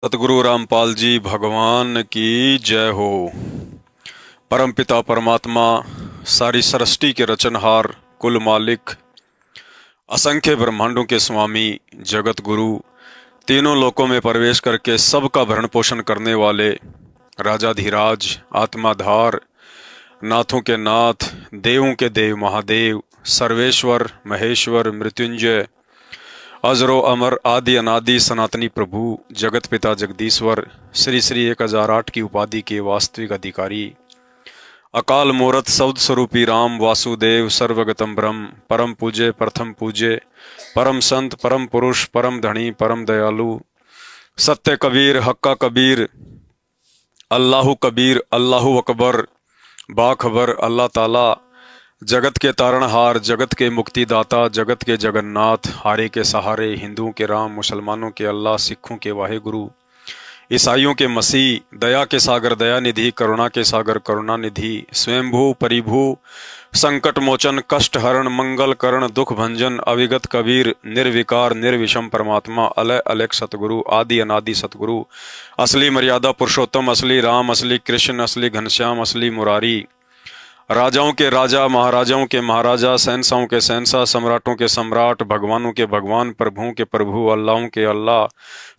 सतगुरु रामपाल जी भगवान की जय हो। परमपिता परमात्मा, सारी सृष्टि के रचनहार, कुल मालिक, असंख्य ब्रह्मांडों के स्वामी, जगत गुरु, तीनों लोकों में प्रवेश करके सबका भरण पोषण करने वाले राजाधिराज, आत्माधार, नाथों के नाथ, देवों के देव महादेव, सर्वेश्वर, महेश्वर, मृत्युंजय, अजरो अमर, आदि अनादि, सनातनी प्रभु, जगत पिता जगदीश्वर, श्री श्री 1008 की उपाधि के वास्तविक अधिकारी, अकाल मूरत शब्द स्वरूपी राम वासुदेव, सर्वगतम ब्रह्म, परम पूज्य, प्रथम पूज्य, परम संत, परम पुरुष, परम धनी, परम दयालु, सत्य कबीर, हक्का कबीर, अल्लाहु कबीर, अल्लाहु अकबर, बाखबर, अल्लाह ताला, जगत के तारणहार, जगत के मुक्तिदाता, जगत के जगन्नाथ, हारे के सहारे, हिंदुओं के राम, मुसलमानों के अल्लाह, सिखों के वाहे गुरु, ईसाइयों के मसीह, दया के सागर दया निधि, करुणा के सागर करुणा निधि, स्वयंभू परिभू, संकट मोचन, कष्ट हरण, मंगल करण, दुख भंजन, अविगत कबीर, निर्विकार निर्विषम परमात्मा, अलय अलैक सतगुरु, आदि अनादि सतगुरु, असली मर्यादा पुरुषोत्तम, असली राम, असली कृष्ण, असली घनश्याम, असली मुरारी, राजाओं के राजा, महाराजाओं के महाराजा, शहंशाहों के शहंशाह, सम्राटों के सम्राट, भगवानों के भगवान, प्रभुओं के प्रभु, अल्लाहों के अल्लाह,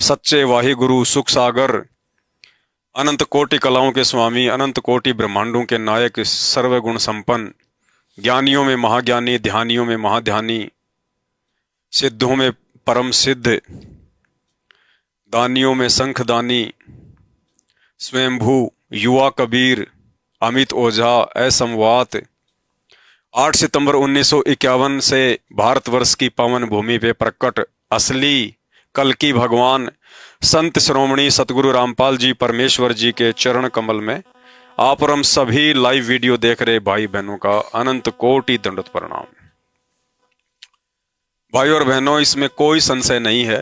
सच्चे वाहि गुरु, सुख सागर, अनंत कोटि कलाओं के स्वामी, अनंत कोटि ब्रह्मांडों के नायक, सर्वगुण संपन्न, ज्ञानियों में महाज्ञानी, ध्यानियों में महाध्यानी, सिद्धों में परम सिद्ध, दानियों में शंखदानी, स्वयंभू, युवा कबीर, अमित ओझा, असमवात, 8 सितंबर 1951 से भारतवर्ष की पावन भूमि पे प्रकट असली कल की भगवान संत श्रोमणी सतगुरु रामपाल जी परमेश्वर जी के चरण कमल में आप और हम सभी लाइव वीडियो देख रहे भाई बहनों का अनंत कोटि दंडवत प्रणाम। भाई और बहनों, इसमें कोई संशय नहीं है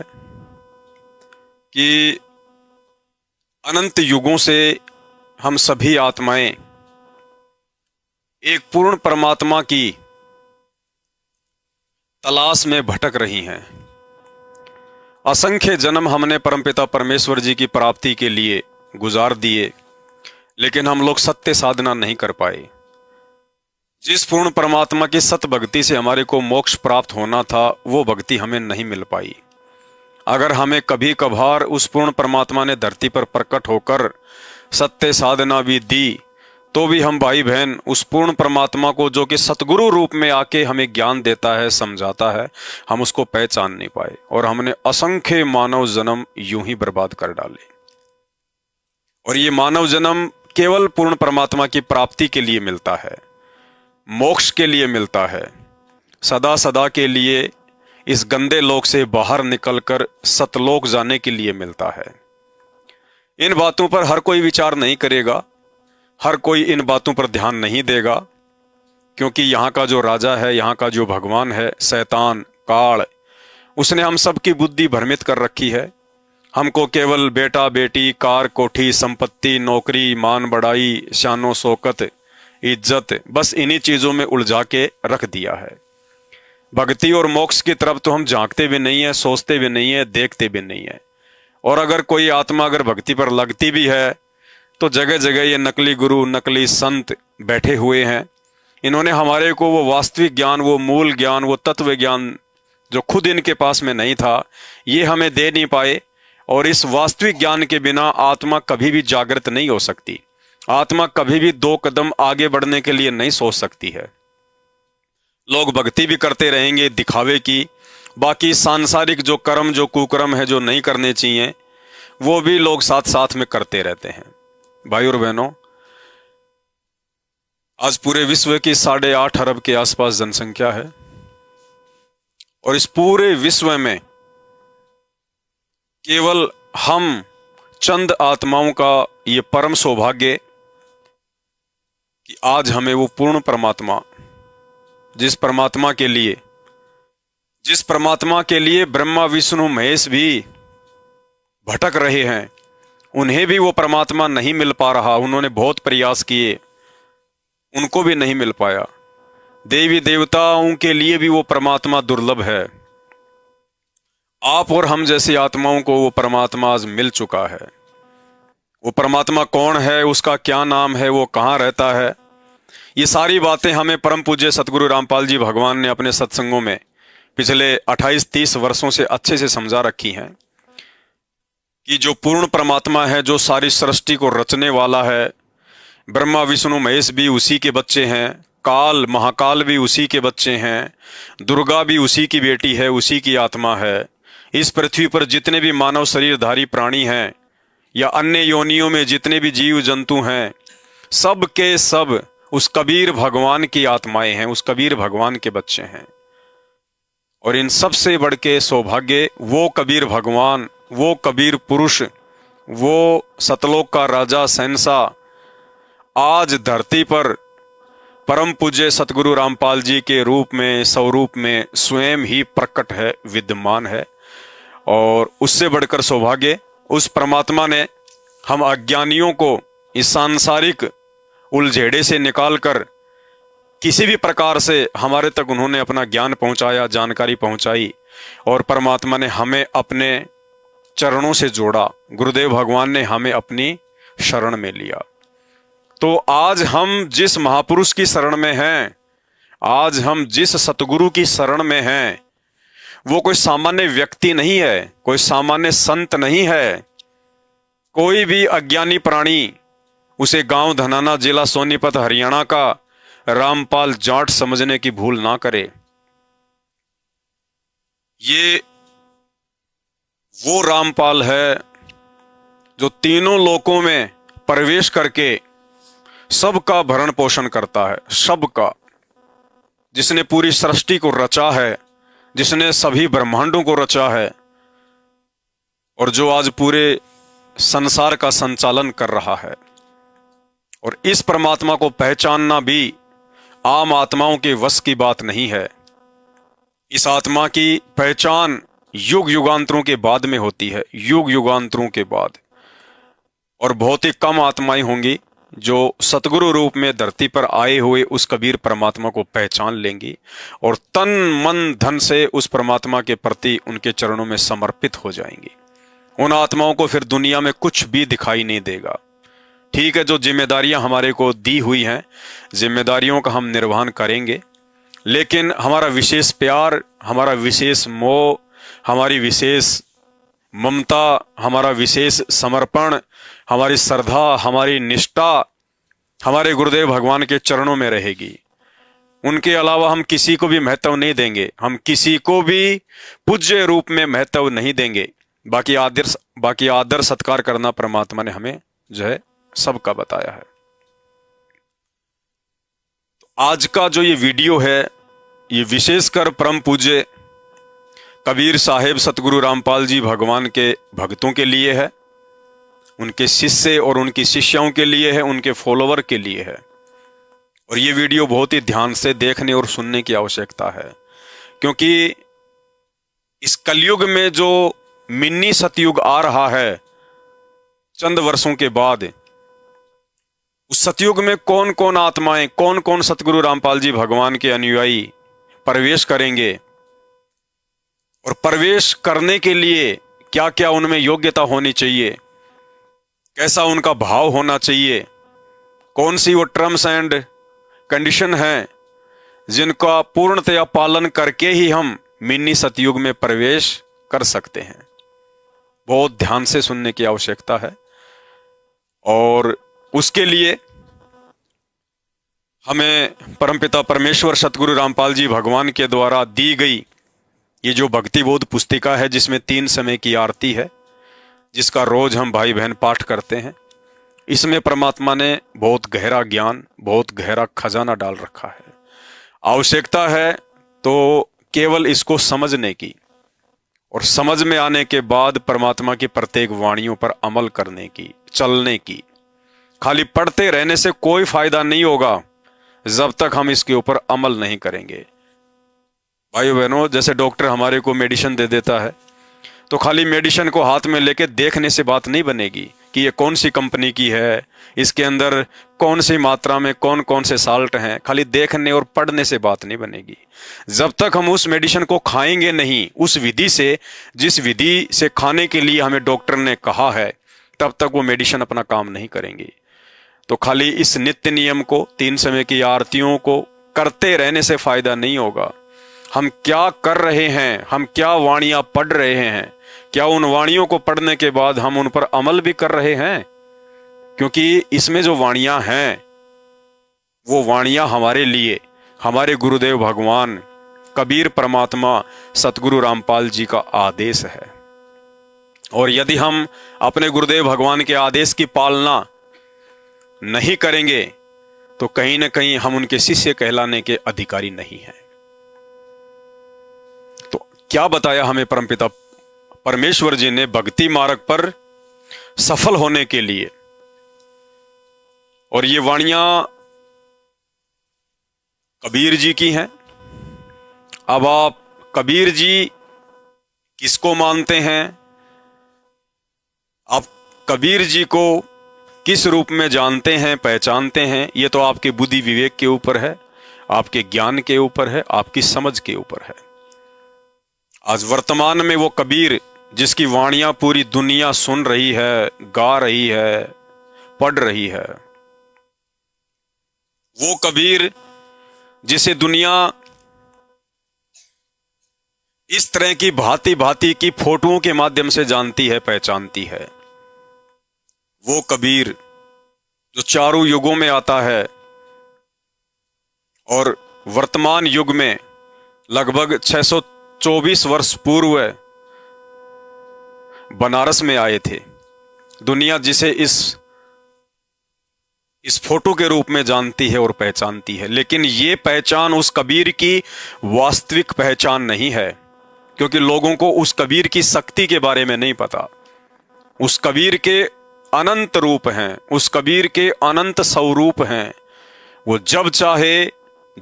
कि अनंत युगों से हम सभी आत्माएं एक पूर्ण परमात्मा की तलाश में भटक रही हैं। असंख्य जन्म हमने परमपिता परमेश्वर जी की प्राप्ति के लिए गुजार दिए, लेकिन हम लोग सत्य साधना नहीं कर पाए। जिस पूर्ण परमात्मा की सत भक्ति से हमारे को मोक्ष प्राप्त होना था, वो भक्ति हमें नहीं मिल पाई। अगर हमें कभी कभार उस पूर्ण परमात्मा ने धरती पर प्रकट होकर सत्य साधना भी दी, तो भी हम भाई बहन उस पूर्ण परमात्मा को, जो कि सतगुरु रूप में आके हमें ज्ञान देता है, समझाता है, हम उसको पहचान नहीं पाए और हमने असंख्य मानव जन्म यूं ही बर्बाद कर डाले। और ये मानव जन्म केवल पूर्ण परमात्मा की प्राप्ति के लिए मिलता है, मोक्ष के लिए मिलता है, सदा सदा के लिए इस गंदे लोक से बाहर निकलकर सतलोक जाने के लिए मिलता है। इन बातों पर हर कोई विचार नहीं करेगा, हर कोई इन बातों पर ध्यान नहीं देगा, क्योंकि यहाँ का जो राजा है, यहाँ का जो भगवान है, शैतान काल, उसने हम सबकी बुद्धि भ्रमित कर रखी है। हमको केवल बेटा बेटी, कार कोठी, संपत्ति, नौकरी, मान बढ़ाई, शानो शौकत, इज्जत, बस इन्हीं चीजों में उलझा के रख दिया है। भक्ति और मोक्ष की तरफ तो हम झांकते भी नहीं है, सोचते भी नहीं है, देखते भी नहीं है। और अगर कोई आत्मा अगर भक्ति पर लगती भी है, तो जगह जगह ये नकली गुरु, नकली संत बैठे हुए हैं। इन्होंने हमारे को वो वास्तविक ज्ञान, वो मूल ज्ञान, वो तत्व ज्ञान जो खुद इनके पास में नहीं था, ये हमें दे नहीं पाए। और इस वास्तविक ज्ञान के बिना आत्मा कभी भी जागृत नहीं हो सकती। आत्मा कभी भी 2 कदम आगे बढ़ने के लिए नहीं सोच सकती है। लोग भक्ति भी करते रहेंगे दिखावे की, बाकी सांसारिक जो कर्म, जो कुकर्म है, जो नहीं करने चाहिए, वो भी लोग साथ साथ में करते रहते हैं। भाई और बहनों, आज पूरे विश्व की 8.5 अरब के आसपास जनसंख्या है और इस पूरे विश्व में केवल हम चंद आत्माओं का ये परम सौभाग्य कि आज हमें वो पूर्ण परमात्मा, जिस परमात्मा के लिए ब्रह्मा विष्णु महेश भी भटक रहे हैं, उन्हें भी वो परमात्मा नहीं मिल पा रहा। उन्होंने बहुत प्रयास किए, उनको भी नहीं मिल पाया। देवी देवताओं के लिए भी वो परमात्मा दुर्लभ है। आप और हम जैसी आत्माओं को वो परमात्मा आज मिल चुका है। वो परमात्मा कौन है, उसका क्या नाम है, वो कहाँ रहता है, ये सारी बातें हमें परम पूज्य सतगुरु रामपाल जी भगवान ने अपने सत्संगों में पिछले 28-30 वर्षों से अच्छे से समझा रखी हैं कि जो पूर्ण परमात्मा है, जो सारी सृष्टि को रचने वाला है, ब्रह्मा विष्णु महेश भी उसी के बच्चे हैं, काल महाकाल भी उसी के बच्चे हैं, दुर्गा भी उसी की बेटी है, उसी की आत्मा है। इस पृथ्वी पर जितने भी मानव शरीरधारी प्राणी हैं या अन्य योनियों में जितने भी जीव जंतु हैं, सब के सब उस कबीर भगवान की आत्माएं हैं, उस कबीर भगवान के बच्चे हैं। और इन सबसे बढ़ के सौभाग्य वो कबीर भगवान, वो कबीर पुरुष, वो सतलोक का राजा शहंशाह आज धरती पर परम पूज्य सतगुरु रामपाल जी के रूप में, स्वरूप में स्वयं ही प्रकट है, विद्यमान है। और उससे बढ़कर सौभाग्य उस परमात्मा ने हम अज्ञानियों को इस सांसारिक उलझेड़े से निकालकर किसी भी प्रकार से हमारे तक उन्होंने अपना ज्ञान पहुंचाया, जानकारी पहुंचाई, और परमात्मा ने हमें अपने चरणों से जोड़ा। गुरुदेव भगवान ने हमें अपनी शरण में लिया। तो आज हम जिस महापुरुष की शरण में हैं, आज हम जिस सतगुरु की शरण में हैं, वो कोई सामान्य व्यक्ति नहीं है, कोई सामान्य संत नहीं है। कोई भी अज्ञानी प्राणी उसे गांव धनाना, जिला सोनीपत, हरियाणा का रामपाल जाट समझने की भूल ना करे। ये वो रामपाल है जो तीनों लोकों में प्रवेश करके सबका भरण पोषण करता है, सबका, जिसने पूरी सृष्टि को रचा है, जिसने सभी ब्रह्मांडों को रचा है, और जो आज पूरे संसार का संचालन कर रहा है। और इस परमात्मा को पहचानना भी आम आत्माओं के वश की बात नहीं है। इस आत्मा की पहचान युग युगांतरों के बाद में होती है, युग युगांतरों के बाद। और बहुत ही कम आत्माएं होंगी जो सतगुरु रूप में धरती पर आए हुए उस कबीर परमात्मा को पहचान लेंगी और तन मन धन से उस परमात्मा के प्रति उनके चरणों में समर्पित हो जाएंगी। उन आत्माओं को फिर दुनिया में कुछ भी दिखाई नहीं देगा। ठीक है, जो जिम्मेदारियां हमारे को दी हुई हैं, जिम्मेदारियों का हम निर्वहन करेंगे, लेकिन हमारा विशेष प्यार, हमारा विशेष मोह, हमारी विशेष ममता, हमारा विशेष समर्पण, हमारी श्रद्धा, हमारी निष्ठा हमारे गुरुदेव भगवान के चरणों में रहेगी। उनके अलावा हम किसी को भी महत्व नहीं देंगे, हम किसी को भी पूज्य रूप में महत्व नहीं देंगे। बाकी आदर सत्कार करना परमात्मा ने हमें जो है सबका बताया है। तो आज का जो ये वीडियो है, ये विशेषकर परम पूज्य कबीर साहेब सतगुरु रामपाल जी भगवान के भक्तों के लिए है, उनके शिष्य और उनकी शिष्याओं के लिए है, उनके फॉलोवर के लिए है। और ये वीडियो बहुत ही ध्यान से देखने और सुनने की आवश्यकता है, क्योंकि इस कलयुग में जो मिन्नी सतयुग आ रहा है चंद वर्षों के बाद, उस सतयुग में कौन कौन आत्माएं, कौन कौन सतगुरु रामपाल जी भगवान के अनुयायी प्रवेश करेंगे, और प्रवेश करने के लिए क्या क्या उनमें योग्यता होनी चाहिए, कैसा उनका भाव होना चाहिए, कौन सी वो टर्म्स एंड कंडीशन है जिनका पूर्णतया पालन करके ही हम मिन्नी सतयुग में प्रवेश कर सकते हैं। बहुत ध्यान से सुनने की आवश्यकता है। और उसके लिए हमें परमपिता परमेश्वर सतगुरु रामपाल जी भगवान के द्वारा दी गई ये जो भक्ति बोध पुस्तिका है, जिसमें 3 समय की आरती है, जिसका रोज हम भाई बहन पाठ करते हैं, इसमें परमात्मा ने बहुत गहरा ज्ञान, बहुत गहरा खजाना डाल रखा है। आवश्यकता है तो केवल इसको समझने की, और समझ में आने के बाद परमात्मा की प्रत्येक वाणियों पर अमल करने की, चलने की। खाली पढ़ते रहने से कोई फायदा नहीं होगा जब तक हम इसके ऊपर अमल नहीं करेंगे। भाइयों बहनों, जैसे डॉक्टर हमारे को मेडिसिन दे देता है, तो खाली मेडिसिन को हाथ में लेके देखने से बात नहीं बनेगी। कि ये कौन सी कंपनी की है, इसके अंदर कौन सी मात्रा में कौन कौन से साल्ट हैं। खाली देखने और पढ़ने से बात नहीं बनेगी। जब तक हम उस मेडिसिन को खाएंगे नहीं, उस विधि से, जिस विधि से खाने के लिए हमें डॉक्टर ने कहा है, तब तक वो मेडिसिन अपना काम नहीं करेंगी। तो खाली इस नित्य नियम को, 3 समय की आरतियों को करते रहने से फायदा नहीं होगा। हम क्या कर रहे हैं, हम क्या वाणियां पढ़ रहे हैं, क्या उन वाणियों को पढ़ने के बाद हम उन पर अमल भी कर रहे हैं? क्योंकि इसमें जो वाणियां हैं, वो वाणियां हमारे लिए हमारे गुरुदेव भगवान कबीर परमात्मा सतगुरु रामपाल जी का आदेश है। और यदि हम अपने गुरुदेव भगवान के आदेश की पालना नहीं करेंगे तो कहीं ना कहीं हम उनके शिष्य कहलाने के अधिकारी नहीं हैं। तो क्या बताया हमें परमपिता परमेश्वर जी ने भक्ति मार्ग पर सफल होने के लिए? और ये वाणियां कबीर जी की हैं। अब आप कबीर जी किसको मानते हैं, आप कबीर जी को किस रूप में जानते हैं, पहचानते हैं, ये तो आपके बुद्धि विवेक के ऊपर है, आपके ज्ञान के ऊपर है, आपकी समझ के ऊपर है। आज वर्तमान में वो कबीर जिसकी वाणियां पूरी दुनिया सुन रही है, गा रही है, पढ़ रही है, वो कबीर जिसे दुनिया इस तरह की भांति भांति की फोटोओं के माध्यम से जानती है, पहचानती है, वो कबीर जो चारों युगों में आता है और वर्तमान युग में लगभग 624 वर्ष पूर्व बनारस में आए थे। दुनिया जिसे इस फोटो के रूप में जानती है और पहचानती है, लेकिन ये पहचान उस कबीर की वास्तविक पहचान नहीं है, क्योंकि लोगों को उस कबीर की शक्ति के बारे में नहीं पता। उस कबीर के अनंत रूप हैं, उस कबीर के अनंत स्वरूप हैं। वो जब चाहे,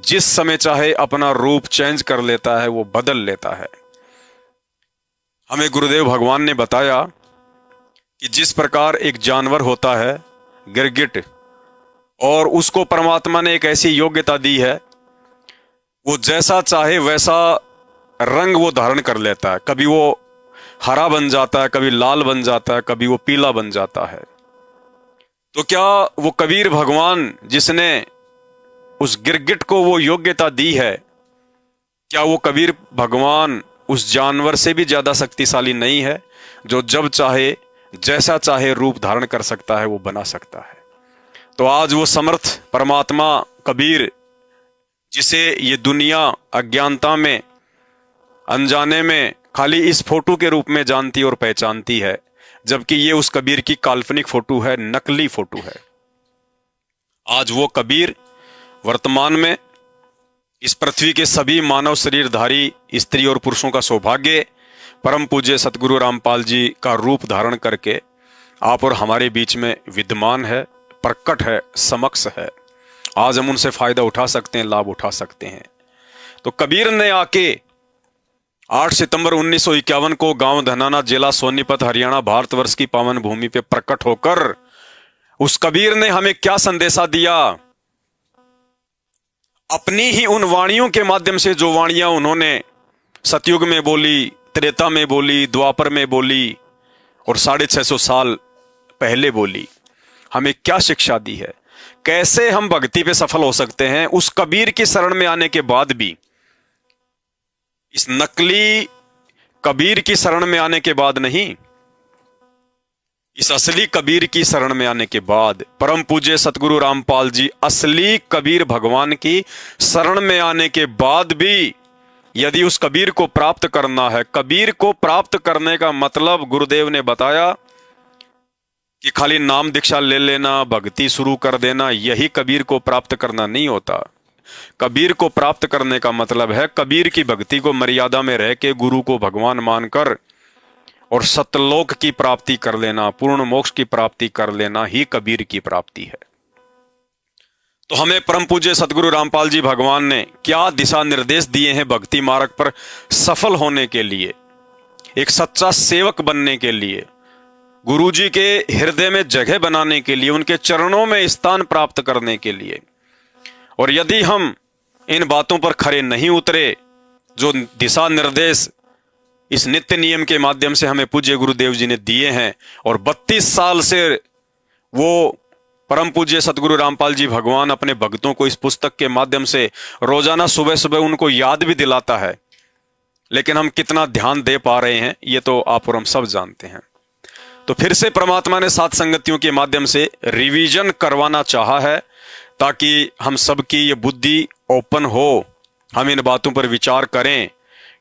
जिस समय चाहे अपना रूप चेंज कर लेता है, वो बदल लेता है। हमें गुरुदेव भगवान ने बताया कि जिस प्रकार एक जानवर होता है गिरगिट, और उसको परमात्मा ने एक ऐसी योग्यता दी है, वो जैसा चाहे वैसा रंग वो धारण कर लेता है। कभी वो हरा बन जाता है, कभी लाल बन जाता है, कभी वो पीला बन जाता है। तो क्या वो कबीर भगवान जिसने उस गिरगिट को वो योग्यता दी है, क्या वो कबीर भगवान उस जानवर से भी ज्यादा शक्तिशाली नहीं है, जो जब चाहे जैसा चाहे रूप धारण कर सकता है, वो बना सकता है? तो आज वो समर्थ परमात्मा कबीर, जिसे ये दुनिया अज्ञानता में, अनजाने में खाली इस फोटो के रूप में जानती और पहचानती है, जबकि ये उस कबीर की काल्पनिक फोटो है, नकली फोटो है। आज वो कबीर वर्तमान में इस पृथ्वी के सभी मानव शरीरधारी स्त्री और पुरुषों का सौभाग्य परम पूज्य सतगुरु रामपाल जी का रूप धारण करके आप और हमारे बीच में विद्यमान है, प्रकट है, समक्ष है। आज हम उनसे फायदा उठा सकते हैं, लाभ उठा सकते हैं। तो कबीर ने आके 8 सितंबर 1951 को गांव धनाना, जिला सोनीपत, हरियाणा, भारतवर्ष की पावन भूमि पे प्रकट होकर उस कबीर ने हमें क्या संदेशा दिया? अपनी ही उन वाणियों के माध्यम से, जो वाणियां उन्होंने सतयुग में बोली, त्रेता में बोली, द्वापर में बोली और 650 साल पहले बोली, हमें क्या शिक्षा दी है? कैसे हम भक्ति पे सफल हो सकते हैं उस कबीर की शरण में आने के बाद भी, इस नकली कबीर की शरण में आने के बाद नहीं, इस असली कबीर की शरण में आने के बाद। परम पूज्य सतगुरु रामपाल जी असली कबीर भगवान की शरण में आने के बाद भी यदि उस कबीर को प्राप्त करना है, कबीर को प्राप्त करने का मतलब गुरुदेव ने बताया कि खाली नाम दीक्षा ले लेना, भक्ति शुरू कर देना, यही कबीर को प्राप्त करना नहीं होता। कबीर को प्राप्त करने का मतलब है कबीर की भक्ति को मर्यादा में रह के गुरु को भगवान मानकर और सतलोक की प्राप्ति कर लेना, पूर्ण मोक्ष की प्राप्ति कर लेना ही कबीर की प्राप्ति है। तो हमें परम पूज्य सतगुरु रामपाल जी भगवान ने क्या दिशा निर्देश दिए हैं भक्ति मार्ग पर सफल होने के लिए, एक सच्चा सेवक बनने के लिए? गुरुजी के हृदय में जगह बनाने के लिए, उनके चरणों में स्थान प्राप्त करने के लिए। और यदि हम इन बातों पर खरे नहीं उतरे, जो दिशा निर्देश इस नित्य नियम के माध्यम से हमें पूज्य गुरुदेव जी ने दिए हैं, और 32 साल से वो परम पूज्य सतगुरु रामपाल जी भगवान अपने भक्तों को इस पुस्तक के माध्यम से रोजाना सुबह सुबह उनको याद भी दिलाता है, लेकिन हम कितना ध्यान दे पा रहे हैं ये तो आप और हम सब जानते हैं। तो फिर से परमात्मा ने सात संगतियों के माध्यम से रिवीजन करवाना चाहा है, ताकि हम सबकी ये बुद्धि ओपन हो, हम इन बातों पर विचार करें,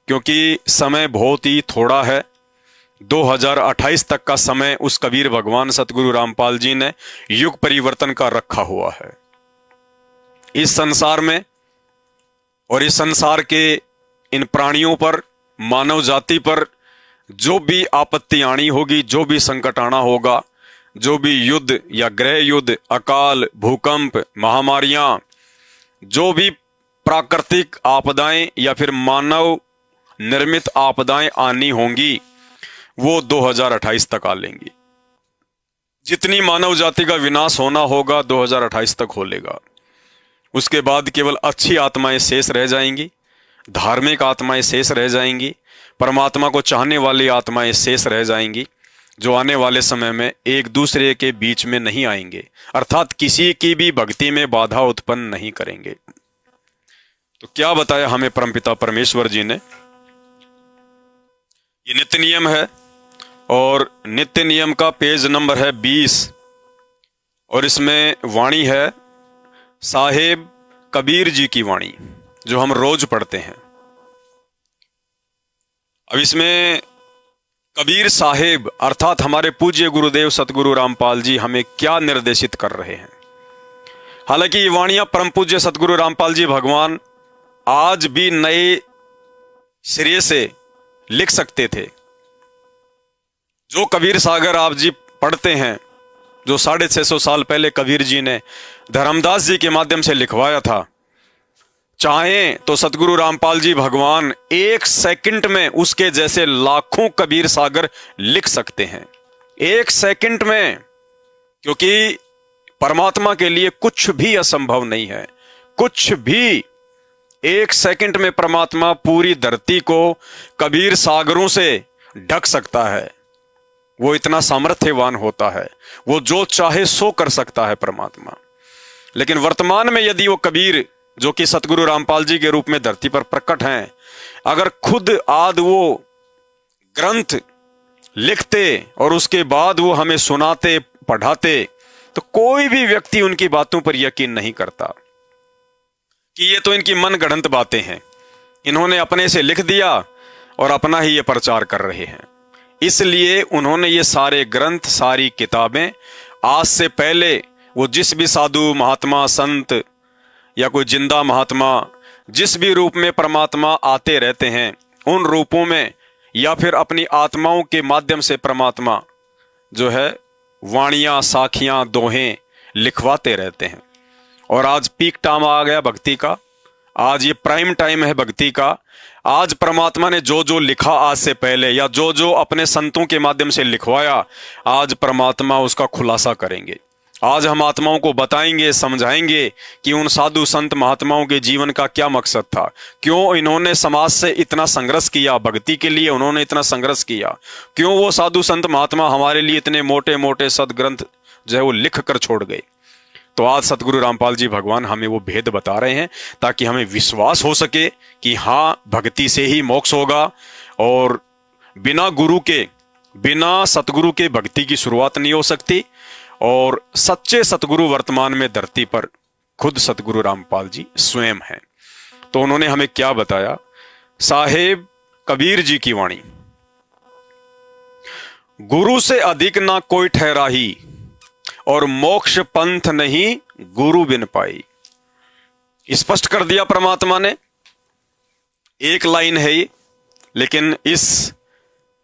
क्योंकि समय बहुत ही थोड़ा है। 2028 तक का समय उस कबीर भगवान सतगुरु रामपाल जी ने युग परिवर्तन का रखा हुआ है। इस संसार में और इस संसार के इन प्राणियों पर, मानव जाति पर जो भी आपत्ति आनी होगी, जो भी संकट आना होगा, जो भी युद्ध या गृह युद्ध, अकाल, भूकंप, महामारियां, जो भी प्राकृतिक आपदाएं या फिर मानव निर्मित आपदाएं आनी होंगी, वो 2028 तक आ लेंगी। जितनी मानव जाति का विनाश होना होगा 2028 तक हो लेगा। उसके बाद केवल अच्छी आत्माएं शेष रह जाएंगी, धार्मिक आत्माएं शेष रह जाएंगी, परमात्मा को चाहने वाली आत्माएं शेष रह जाएंगी, जो आने वाले समय में एक दूसरे के बीच में नहीं आएंगे, अर्थात किसी की भी भक्ति में बाधा उत्पन्न नहीं करेंगे। तो क्या बताया हमें परमपिता परमेश्वर जी ने? ये नित्य नियम है, और नित्य नियम का पेज नंबर है 20, और इसमें वाणी है साहेब कबीर जी की वाणी, जो हम रोज पढ़ते हैं। अब इसमें कबीर साहेब अर्थात हमारे पूज्य गुरुदेव सतगुरु रामपाल जी हमें क्या निर्देशित कर रहे हैं। हालांकि ये वाणियां परम पूज्य सतगुरु रामपाल जी भगवान आज भी नए सिरे से लिख सकते थे। जो कबीर सागर आप जी पढ़ते हैं, जो 650 साल पहले कबीर जी ने धर्मदास जी के माध्यम से लिखवाया था, चाहें तो सतगुरु रामपाल जी भगवान 1 सेकंड में उसके जैसे लाखों कबीर सागर लिख सकते हैं, 1 सेकंड में, क्योंकि परमात्मा के लिए कुछ भी असंभव नहीं है। कुछ भी 1 सेकंड में परमात्मा पूरी धरती को कबीर सागरों से ढक सकता है। वो इतना सामर्थ्यवान होता है, वो जो चाहे सो कर सकता है परमात्मा। लेकिन वर्तमान में यदि वो कबीर जो कि सतगुरु रामपाल जी के रूप में धरती पर प्रकट हैं, अगर खुद आद वो ग्रंथ लिखते और उसके बाद वो हमें सुनाते, पढ़ाते, तो कोई भी व्यक्ति उनकी बातों पर यकीन नहीं करता कि ये तो इनकी मन गढ़ंत बातें हैं, इन्होंने अपने से लिख दिया और अपना ही ये प्रचार कर रहे हैं। इसलिए उन्होंने ये सारे ग्रंथ, सारी किताबें आज से पहले वो जिस भी साधु महात्मा संत या कोई जिंदा महात्मा जिस भी रूप में परमात्मा आते रहते हैं, उन रूपों में या फिर अपनी आत्माओं के माध्यम से परमात्मा जो है वाणियां, साखियां, दोहें लिखवाते रहते हैं। और आज पीक टाइम आ गया भक्ति का, आज ये प्राइम टाइम है भक्ति का। आज परमात्मा ने जो जो लिखा आज से पहले या जो जो अपने संतों के माध्यम से लिखवाया, आज परमात्मा उसका खुलासा करेंगे। आज हम आत्माओं को बताएंगे, समझाएंगे कि उन साधु संत महात्माओं के जीवन का क्या मकसद था, क्यों इन्होंने समाज से इतना संघर्ष किया, भक्ति के लिए उन्होंने इतना संघर्ष किया, क्यों वो साधु संत महात्मा हमारे लिए इतने मोटे मोटे सदग्रंथ जो है वो लिख कर छोड़ गए। तो आज सतगुरु रामपाल जी भगवान हमें वो भेद बता रहे हैं, ताकि हमें विश्वास हो सके कि हाँ, भक्ति से ही मोक्ष होगा, और बिना गुरु के, बिना सतगुरु के भक्ति की शुरुआत नहीं हो सकती। और सच्चे सतगुरु वर्तमान में धरती पर खुद सतगुरु रामपाल जी स्वयं हैं। तो उन्होंने हमें क्या बताया? साहेब कबीर जी की वाणी, गुरु से अधिक ना कोई ठहराही, और मोक्ष पंथ नहीं गुरु बिन पाई। स्पष्ट कर दिया परमात्मा ने। एक लाइन है ये, लेकिन इस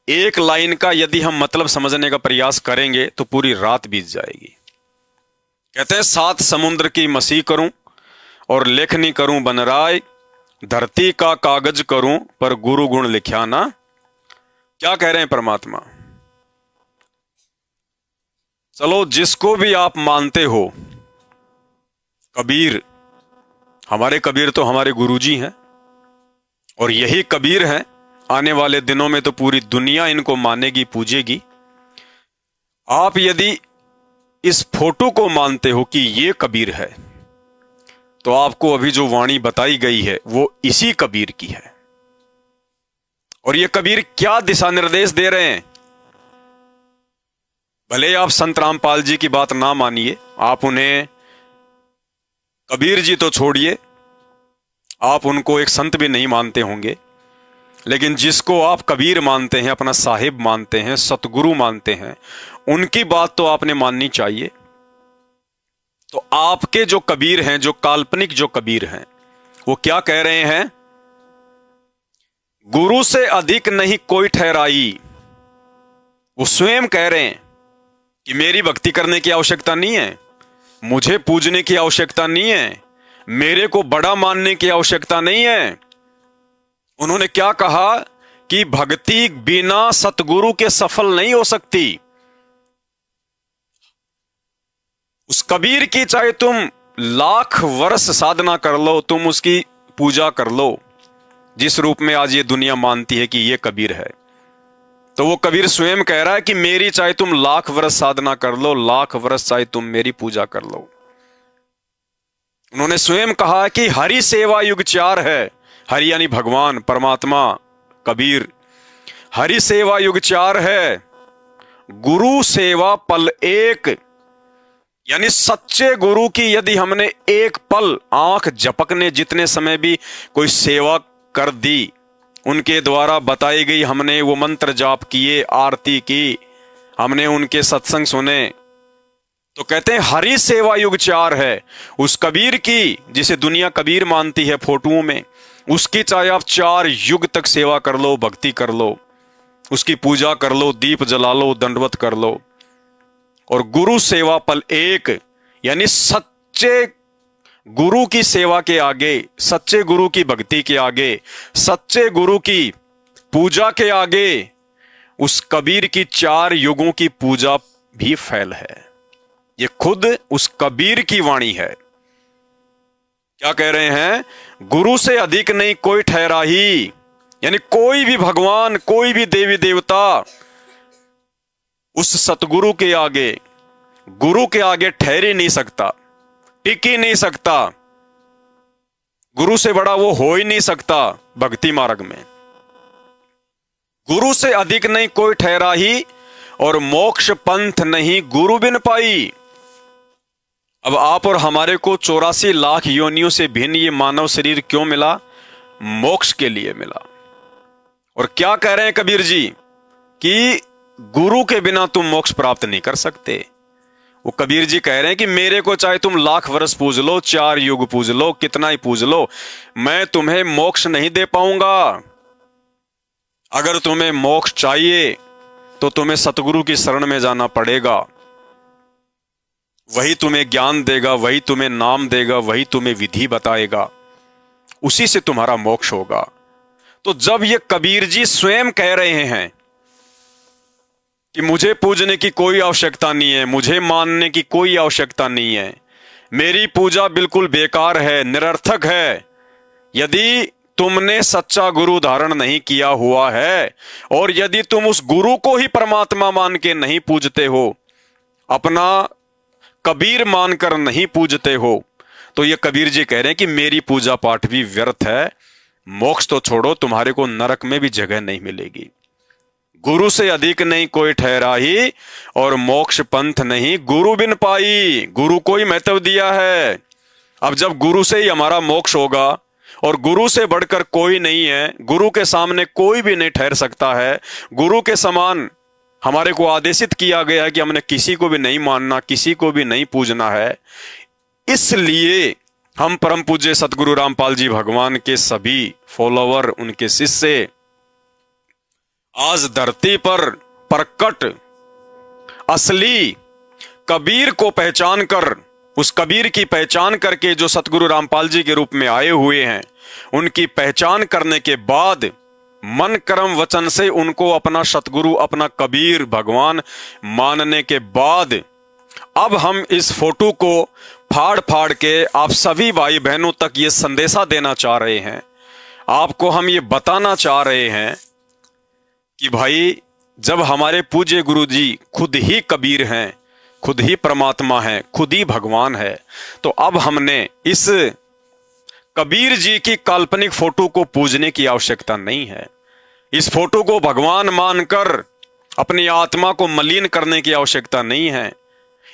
एक लाइन का यदि हम मतलब समझने का प्रयास करेंगे तो पूरी रात बीत जाएगी। कहते हैं 7 समुद्र की मसीह करूं और लेखनी करूं बनराय, धरती का कागज करूं पर गुरु गुण लिख्या ना। क्या कह रहे हैं परमात्मा? चलो जिसको भी आप मानते हो, कबीर, हमारे कबीर तो हमारे गुरुजी हैं, और यही कबीर हैं। आने वाले दिनों में तो पूरी दुनिया इनको मानेगी, पूजेगी। आप यदि इस फोटो को मानते हो कि ये कबीर है, तो आपको अभी जो वाणी बताई गई है वो इसी कबीर की है। और ये कबीर क्या दिशा निर्देश दे रहे हैं? भले आप संत रामपाल जी की बात ना मानिए, आप उन्हें, कबीर जी तो छोड़िए, आप उनको एक संत भी नहीं मानते होंगे, लेकिन जिसको आप कबीर मानते हैं, अपना साहिब मानते हैं, सतगुरु मानते हैं, उनकी बात तो आपने माननी चाहिए। तो आपके जो कबीर हैं, जो काल्पनिक जो कबीर हैं, वो क्या कह रहे हैं? गुरु से अधिक नहीं कोई ठहराई। वो स्वयं कह रहे हैं कि मेरी भक्ति करने की आवश्यकता नहीं है, मुझे पूजने की आवश्यकता नहीं है, मेरे को बड़ा मानने की आवश्यकता नहीं है। उन्होंने क्या कहा कि भक्ति बिना सतगुरु के सफल नहीं हो सकती। उस कबीर की चाहे तुम लाख वर्ष साधना कर लो, तुम उसकी पूजा कर लो, जिस रूप में आज ये दुनिया मानती है कि ये कबीर है, तो वो कबीर स्वयं कह रहा है कि मेरी चाहे तुम लाख वर्ष साधना कर लो, लाख वर्ष चाहे तुम मेरी पूजा कर लो। उन्होंने स्वयं कहा कि हरि सेवा युग 4 है। हरि यानी भगवान, परमात्मा, कबीर। हरि सेवा युग 4 है, गुरु सेवा पल एक। यानी सच्चे गुरु की यदि हमने एक पल आंख झपकने जितने समय भी कोई सेवा कर दी, उनके द्वारा बताई गई, हमने वो मंत्र जाप किए, आरती की, हमने उनके सत्संग सुने, तो कहते हैं हरि सेवा युग 4 है। उस कबीर की, जिसे दुनिया कबीर मानती है फोटोओं में, उसकी चाहे आप 4 युग तक सेवा कर लो, भक्ति कर लो, उसकी पूजा कर लो, दीप जला लो, दंडवत कर लो। और गुरु सेवा पल एक, यानी सच्चे गुरु की सेवा के आगे, सच्चे गुरु की भक्ति के आगे, सच्चे गुरु की पूजा के आगे, उस कबीर की 4 युगों की पूजा भी फैल है। ये खुद उस कबीर की वाणी है। क्या कह रहे हैं? गुरु से अधिक नहीं कोई ठहरा ही। यानी कोई भी भगवान, कोई भी देवी देवता उस सतगुरु के आगे, गुरु के आगे ठहर ही नहीं सकता, टिक ही नहीं सकता। गुरु से बड़ा वो हो ही नहीं सकता भक्ति मार्ग में। गुरु से अधिक नहीं कोई ठहरा ही, और मोक्ष पंथ नहीं गुरु बिन पाई। अब आप और हमारे को 84 लाख योनियों से भिन्न ये मानव शरीर क्यों मिला? मोक्ष के लिए मिला। और क्या कह रहे हैं कबीर जी? कि गुरु के बिना तुम मोक्ष प्राप्त नहीं कर सकते। वो कबीर जी कह रहे हैं कि मेरे को चाहे तुम लाख वर्ष पूज लो, 4 युग पूज लो, कितना ही पूज लो, मैं तुम्हें मोक्ष नहीं दे पाऊंगा। अगर तुम्हें मोक्ष चाहिए तो तुम्हें सतगुरु की शरण में जाना पड़ेगा। वही तुम्हें ज्ञान देगा, वही तुम्हें नाम देगा, वही तुम्हें विधि बताएगा, उसी से तुम्हारा मोक्ष होगा। तो जब ये कबीर जी स्वयं कह रहे हैं कि मुझे पूजने की कोई आवश्यकता नहीं है, मुझे मानने की कोई आवश्यकता नहीं है, मेरी पूजा बिल्कुल बेकार है, निरर्थक है, यदि तुमने सच्चा गुरु धारण नहीं किया हुआ है, और यदि तुम उस गुरु को ही परमात्मा मान के नहीं पूजते हो, अपना कबीर मानकर नहीं पूजते हो, तो ये कबीर जी कह रहे हैं कि मेरी पूजा पाठ भी व्यर्थ है। मोक्ष तो छोड़ो, तुम्हारे को नरक में भी जगह नहीं मिलेगी। गुरु से अधिक नहीं कोई ठहरा ही, और मोक्ष पंथ नहीं गुरु बिन पाई। गुरु को ही महत्व दिया है। अब जब गुरु से ही हमारा मोक्ष होगा, और गुरु से बढ़कर कोई नहीं है, गुरु के सामने कोई भी नहीं ठहर सकता है, गुरु के समान हमारे को आदेशित किया गया है कि हमने किसी को भी नहीं मानना, किसी को भी नहीं पूजना है। इसलिए हम परम पूज्य सतगुरु रामपाल जी भगवान के सभी फॉलोवर, उनके शिष्य आज धरती पर प्रकट असली कबीर को पहचान कर, उस कबीर की पहचान करके जो सतगुरु रामपाल जी के रूप में आए हुए हैं, उनकी पहचान करने के बाद मन कर्म वचन से उनको अपना सतगुरु, अपना कबीर भगवान मानने के बाद अब हम इस फोटो को फाड़ फाड़ के आप सभी भाई बहनों तक ये संदेशा देना चाह रहे हैं। आपको हम ये बताना चाह रहे हैं कि भाई, जब हमारे पूज्य गुरु जी खुद ही कबीर हैं, खुद ही परमात्मा हैं, खुद ही भगवान है, तो अब हमने इस कबीर जी की काल्पनिक फोटो को पूजने की आवश्यकता नहीं है। इस फोटो को भगवान मानकर अपनी आत्मा को मलिन करने की आवश्यकता नहीं है।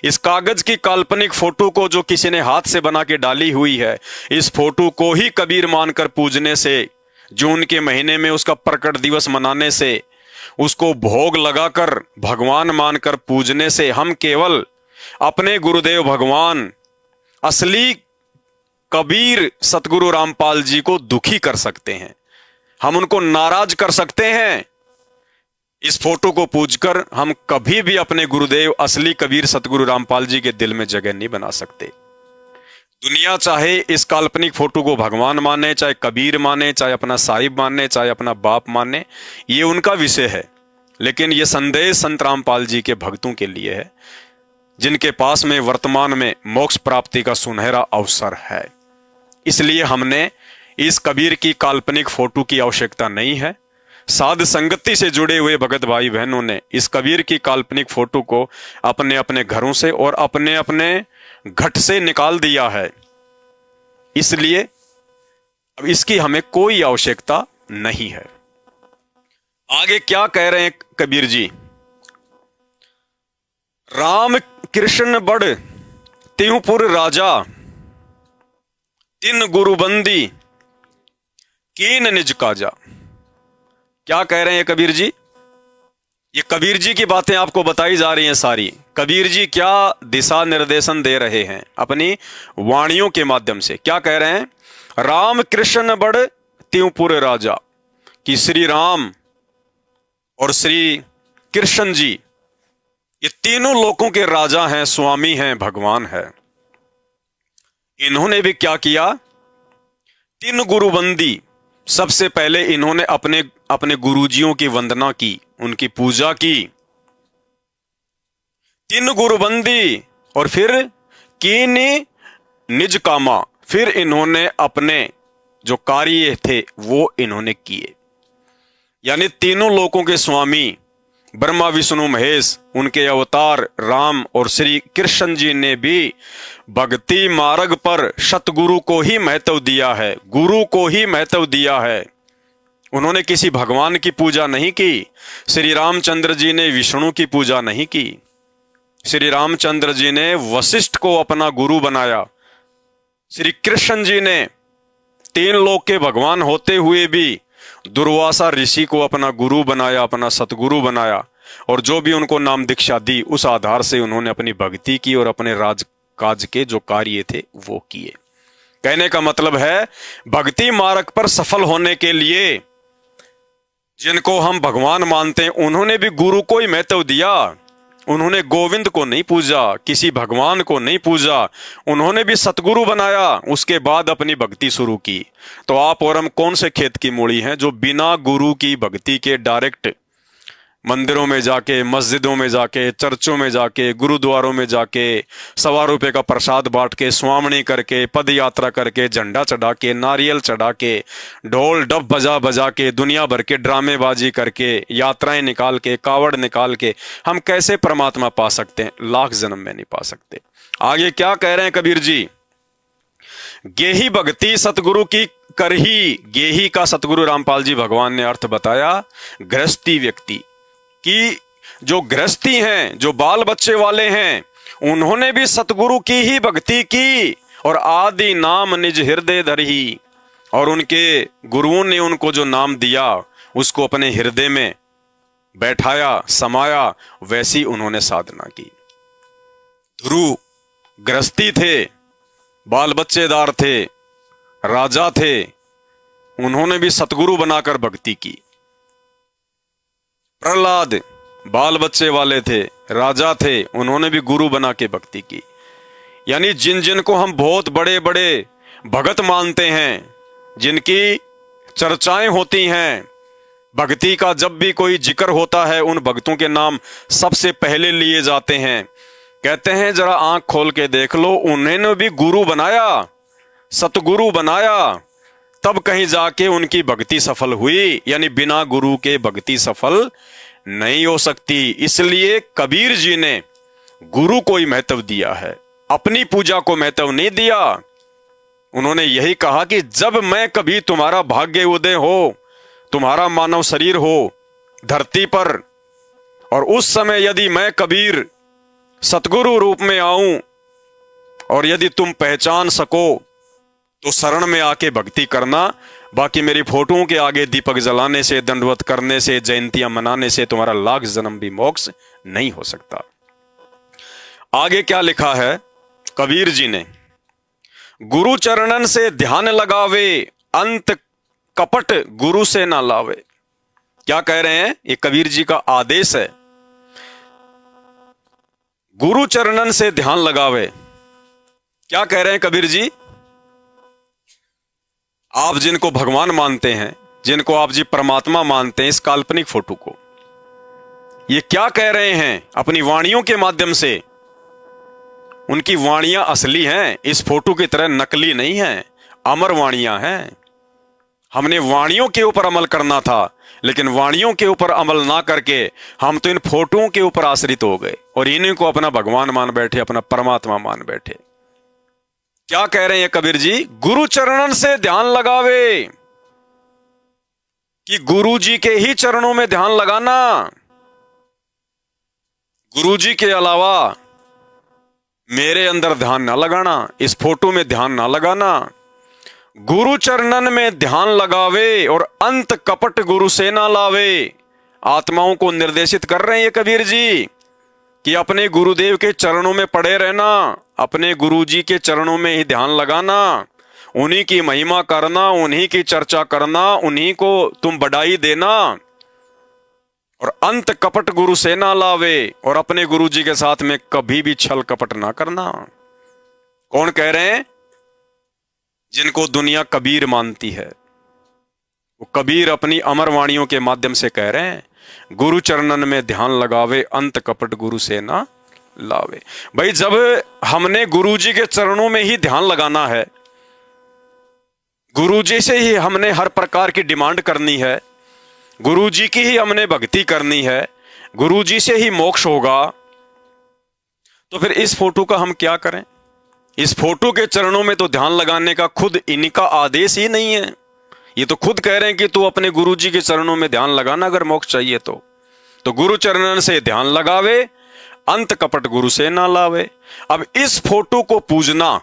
इस कागज की काल्पनिक फोटो को जो किसी ने हाथ से बना के डाली हुई है, इस फोटो को ही कबीर मानकर पूजने से, जून के महीने में उसका प्रकट दिवस मनाने से, उसको भोग लगाकर भगवान मानकर पूजने से हम केवल अपने गुरुदेव भगवान असली कबीर सतगुरु रामपाल जी को दुखी कर सकते हैं, हम उनको नाराज कर सकते हैं। इस फोटो को पूजकर हम कभी भी अपने गुरुदेव असली कबीर सतगुरु रामपाल जी के दिल में जगह नहीं बना सकते। दुनिया चाहे इस काल्पनिक फोटो को भगवान माने, चाहे कबीर माने, चाहे अपना साहिब माने, चाहे अपना बाप माने, ये उनका विषय है। लेकिन ये संदेश संत रामपाल जी के भक्तों के लिए है, जिनके पास में वर्तमान में मोक्ष प्राप्ति का सुनहरा अवसर है। इसलिए हमने इस कबीर की काल्पनिक फोटो की आवश्यकता नहीं है। साध संगति से जुड़े हुए भगत भाई बहनों ने इस कबीर की काल्पनिक फोटो को अपने अपने घरों से और अपने अपने घट से निकाल दिया है। इसलिए अब इसकी हमें कोई आवश्यकता नहीं है। आगे क्या कह रहे हैं कबीर जी? राम कृष्ण बड़ त्योपुर राजा, तिन गुरुबंदी कीन निज काजा। क्या कह रहे हैं कबीर जी? ये कबीर जी की बातें आपको बताई जा रही हैं सारी। कबीर जी क्या दिशा निर्देशन दे रहे हैं अपनी वाणियों के माध्यम से? क्या कह रहे हैं? राम कृष्ण बड़ त्योपुर राजा, कि श्री राम और श्री कृष्ण जी ये तीनों लोकों के राजा हैं, स्वामी हैं, भगवान है। इन्होंने भी क्या किया? तीन गुरुबंदी। सबसे पहले इन्होंने अपने अपने गुरुजियों की वंदना की, उनकी पूजा की। तीन गुरुबंदी और फिर कीन निज कामा, फिर इन्होंने अपने जो कार्य थे वो इन्होंने किए। यानी तीनों लोकों के स्वामी ब्रह्मा विष्णु महेश, उनके अवतार राम और श्री कृष्ण जी ने भी भक्ति मार्ग पर सतगुरु को ही महत्व दिया है, गुरु को ही महत्व दिया है। उन्होंने किसी भगवान की पूजा नहीं की। श्री रामचंद्र जी ने विष्णु की पूजा नहीं की। श्री रामचंद्र जी ने वशिष्ठ को अपना गुरु बनाया। श्री कृष्ण जी ने तीन लोक के भगवान होते हुए भी दुर्वासा ऋषि को अपना गुरु बनाया, अपना सतगुरु बनाया, और जो भी उनको नाम दीक्षा दी उस आधार से उन्होंने अपनी भक्ति की और अपने राजकाज के जो कार्य थे वो किए। कहने का मतलब है, भक्ति मार्ग पर सफल होने के लिए जिनको हम भगवान मानते हैं उन्होंने भी गुरु को ही महत्व दिया। उन्होंने गोविंद को नहीं पूजा, किसी भगवान को नहीं पूजा, उन्होंने भी सतगुरु बनाया, उसके बाद अपनी भक्ति शुरू की। तो आप और हम कौन से खेत की मूड़ी हैं जो बिना गुरु की भक्ति के डायरेक्ट मंदिरों में जाके, मस्जिदों में जाके, चर्चों में जाके, गुरुद्वारों में जाके ₹1.25 का प्रसाद बांट के, स्वामणी करके, पद यात्रा करके, झंडा चढ़ा के, नारियल चढ़ा के, ढोल डब बजा बजा के, दुनिया भर के ड्रामेबाजी करके, यात्राएं निकाल के, कावड़ निकाल के हम कैसे परमात्मा पा सकते हैं? लाख जन्म में नहीं पा सकते। आगे क्या कह रहे हैं कबीर जी? गेही भक्ति सतगुरु की करही। गेही का सतगुरु रामपाल जी भगवान ने अर्थ बताया, गृहस्थी व्यक्ति कि जो गृहस्थी हैं, जो बाल बच्चे वाले हैं, उन्होंने भी सतगुरु की ही भक्ति की और आदि नाम निज हृदय धरही, और उनके गुरुओं ने उनको जो नाम दिया उसको अपने हृदय में बैठाया, समाया, वैसी उन्होंने साधना की। ध्रुव गृहस्थी थे, बाल बच्चेदार थे, राजा थे, उन्होंने भी सतगुरु बनाकर भक्ति की। प्रहलाद बाल बच्चे वाले थे, राजा थे, उन्होंने भी गुरु बना के भक्ति की। यानी जिन जिन को हम बहुत बड़े बड़े भगत मानते हैं, जिनकी चर्चाएं होती हैं, भक्ति का जब भी कोई जिक्र होता है उन भक्तों के नाम सबसे पहले लिए जाते हैं। कहते हैं जरा आंख खोल के देख लो, उन्होंने भी गुरु बनाया, सतगुरु बनाया, तब कहीं जाके उनकी भक्ति सफल हुई। यानी बिना गुरु के भक्ति सफल नहीं हो सकती। इसलिए कबीर जी ने गुरु को ही महत्व दिया है, अपनी पूजा को महत्व नहीं दिया। उन्होंने यही कहा कि जब मैं कभी तुम्हारा भाग्य उदय हो, तुम्हारा मानव शरीर हो धरती पर, और उस समय यदि मैं कबीर सतगुरु रूप में आऊं और यदि तुम पहचान सको तो शरण में आके भक्ति करना। बाकी मेरी फोटोओं के आगे दीपक जलाने से, दंडवत करने से, जयंतियां मनाने से तुम्हारा लाख जन्म भी मोक्ष नहीं हो सकता। आगे क्या लिखा है कबीर जी ने, गुरु चरणन से ध्यान लगावे, अंत कपट गुरु से ना लावे। क्या कह रहे हैं, ये कबीर जी का आदेश है। गुरु चरणन से ध्यान लगावे, क्या कह रहे हैं कबीर जी? आप जिनको भगवान मानते हैं, जिनको आप जी परमात्मा मानते हैं, इस काल्पनिक फोटो को, ये क्या कह रहे हैं अपनी वाणियों के माध्यम से? उनकी वाणियां असली हैं, इस फोटो की तरह नकली नहीं हैं, अमर वाणियां हैं। हमने वाणियों के ऊपर अमल करना था, लेकिन वाणियों के ऊपर अमल ना करके हम तो इन फोटोओं के ऊपर आश्रित हो गए और इन्हीं को अपना भगवान मान बैठे, अपना परमात्मा मान बैठे। क्या कह रहे हैं कबीर जी? गुरु चरणन से ध्यान लगावे, कि गुरु जी के ही चरणों में ध्यान लगाना, गुरु जी के अलावा मेरे अंदर ध्यान ना लगाना, इस फोटो में ध्यान ना लगाना। गुरु चरणन में ध्यान लगावे और अंत कपट गुरु से ना लावे। आत्माओं को निर्देशित कर रहे हैं ये कबीर जी कि अपने गुरुदेव के चरणों में पड़े रहना, अपने गुरु जी के चरणों में ही ध्यान लगाना, उन्हीं की महिमा करना, उन्हीं की चर्चा करना, उन्हीं को तुम बढ़ाई देना, और अंत कपट गुरु से ना लावे, और अपने गुरु जी के साथ में कभी भी छल कपट ना करना। कौन कह रहे हैं? जिनको दुनिया कबीर मानती है, वो कबीर अपनी अमर वाणियों के माध्यम से कह रहे हैं, गुरु चरणन में ध्यान लगावे, अंत कपट गुरु से ना लावे। भाई जब हमने गुरु जी के चरणों में ही ध्यान लगाना है, गुरु जी से ही हमने हर प्रकार की डिमांड करनी है, गुरु जी की ही हमने भक्ति करनी है, गुरु जी से ही मोक्ष होगा, तो फिर इस फोटो का हम क्या करें? इस फोटो के चरणों में तो ध्यान लगाने का खुद इनका आदेश ही नहीं है। ये तो खुद कह रहे हैं कि तू अपने गुरु जी के चरणों में ध्यान लगाना अगर मोक्ष चाहिए तो गुरु चरणन से ध्यान लगावे, अंत कपट गुरु से ना लावे। अब इस फोटो को पूजना,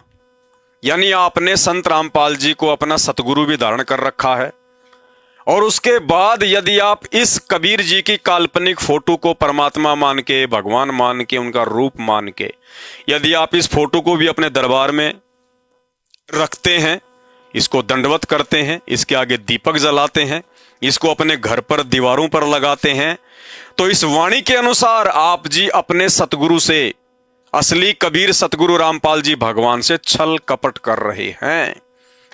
यानी आपने संत रामपाल जी को अपना सतगुरु भी धारण कर रखा है, और उसके बाद यदि आप इस कबीर जी की काल्पनिक फोटो को परमात्मा मान के, भगवान मान के, उनका रूप मान के, यदि आप इस फोटो को भी अपने दरबार में रखते हैं, इसको दंडवत करते हैं, इसके आगे दीपक जलाते हैं, इसको अपने घर पर दीवारों पर लगाते हैं, तो इस वाणी के अनुसार आप जी अपने सतगुरु से, असली कबीर सतगुरु रामपाल जी भगवान से छल कपट कर रहे हैं।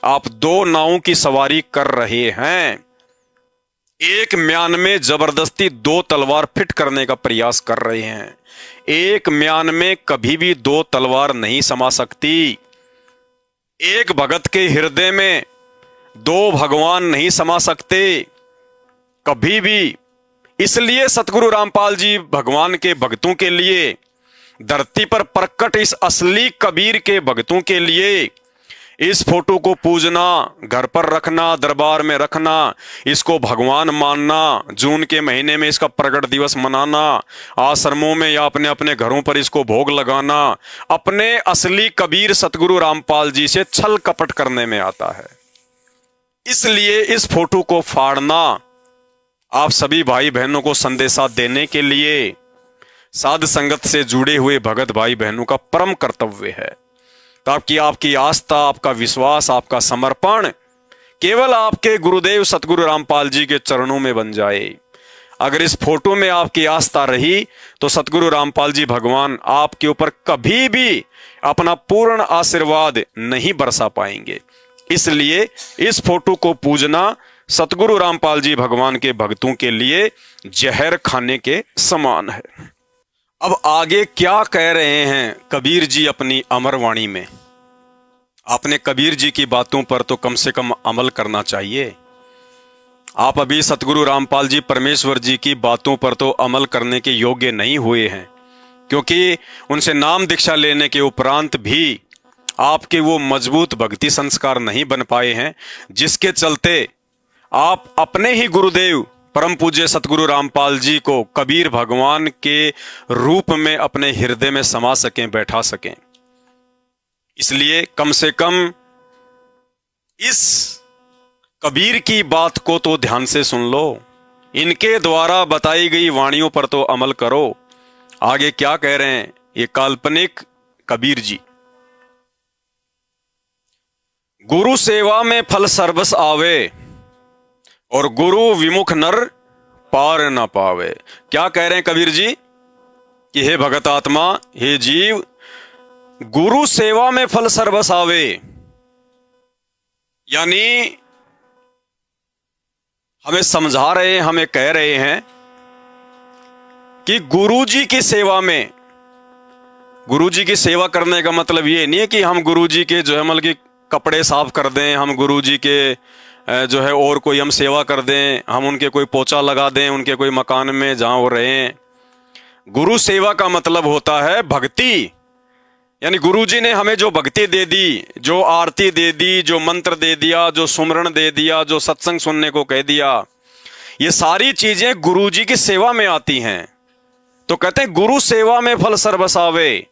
आप दो नावों की सवारी कर रहे हैं। एक म्यान में जबरदस्ती दो तलवार फिट करने का प्रयास कर रहे हैं। एक म्यान में कभी भी दो तलवार नहीं समा सकती। एक भगत के हृदय में दो भगवान नहीं समा सकते कभी भी। इसलिए सतगुरु रामपाल जी भगवान के भक्तों के लिए, धरती पर प्रकट इस असली कबीर के भक्तों के लिए इस फोटो को पूजना, घर पर रखना, दरबार में रखना, इसको भगवान मानना, जून के महीने में इसका प्रगट दिवस मनाना, आश्रमों में या अपने अपने घरों पर इसको भोग लगाना, अपने असली कबीर सतगुरु रामपाल जी से छल कपट करने में आता है। इसलिए इस फोटो को फाड़ना आप सभी भाई बहनों को संदेशा देने के लिए साध संगत से जुड़े हुए भगत भाई बहनों का परम कर्तव्य है, ताकि आपकी आस्था, आपका विश्वास, आपका समर्पण केवल आपके गुरुदेव सतगुरु रामपाल जी के चरणों में बन जाए। अगर इस फोटो में आपकी आस्था रही तो सतगुरु रामपाल जी भगवान आपके ऊपर कभी भी अपना पूर्ण आशीर्वाद नहीं बरसा पाएंगे। इसलिए इस फोटो को पूजना सतगुरु रामपाल जी भगवान के भक्तों के लिए जहर खाने के समान है। अब आगे क्या कह रहे हैं कबीर जी अपनी अमर वाणी में। आपने कबीर जी की बातों पर तो कम से कम अमल करना चाहिए। आप अभी सतगुरु रामपाल जी परमेश्वर जी की बातों पर तो अमल करने के योग्य नहीं हुए हैं, क्योंकि उनसे नाम दीक्षा लेने के उपरांत भी आपके वो मजबूत भक्ति संस्कार नहीं बन पाए हैं, जिसके चलते आप अपने ही गुरुदेव परम पूज्य सतगुरु रामपाल जी को कबीर भगवान के रूप में अपने हृदय में समा सकें, बैठा सकें। इसलिए कम से कम इस कबीर की बात को तो ध्यान से सुन लो, इनके द्वारा बताई गई वाणियों पर तो अमल करो। आगे क्या कह रहे हैं ये काल्पनिक कबीर जी। गुरु सेवा में फल सर्वस आवे और गुरु विमुख नर पार न पावे। क्या कह रहे हैं कबीर जी कि हे भगत आत्मा, हे जीव, गुरु सेवा में फल सर्वस आवे, यानी हमें समझा रहे हैं, हमें कह रहे हैं कि गुरु जी की सेवा में, गुरु जी की सेवा करने का मतलब ये नहीं है कि हम गुरु जी के जो है मतलब कि कपड़े साफ कर दें, हम गुरु जी के जो है और कोई हम सेवा कर दें, हम उनके कोई पोछा लगा दें उनके कोई मकान में जहां वो रहे हैं। गुरु सेवा का मतलब होता है भक्ति, यानी गुरु जी ने हमें जो भक्ति दे दी, जो आरती दे दी, जो मंत्र दे दिया, जो सुमरण दे दिया, जो सत्संग सुनने को कह दिया, ये सारी चीजें गुरु जी की सेवा में आती हैं। तो कहते हैं गुरु सेवा में फल सर्वस आवे।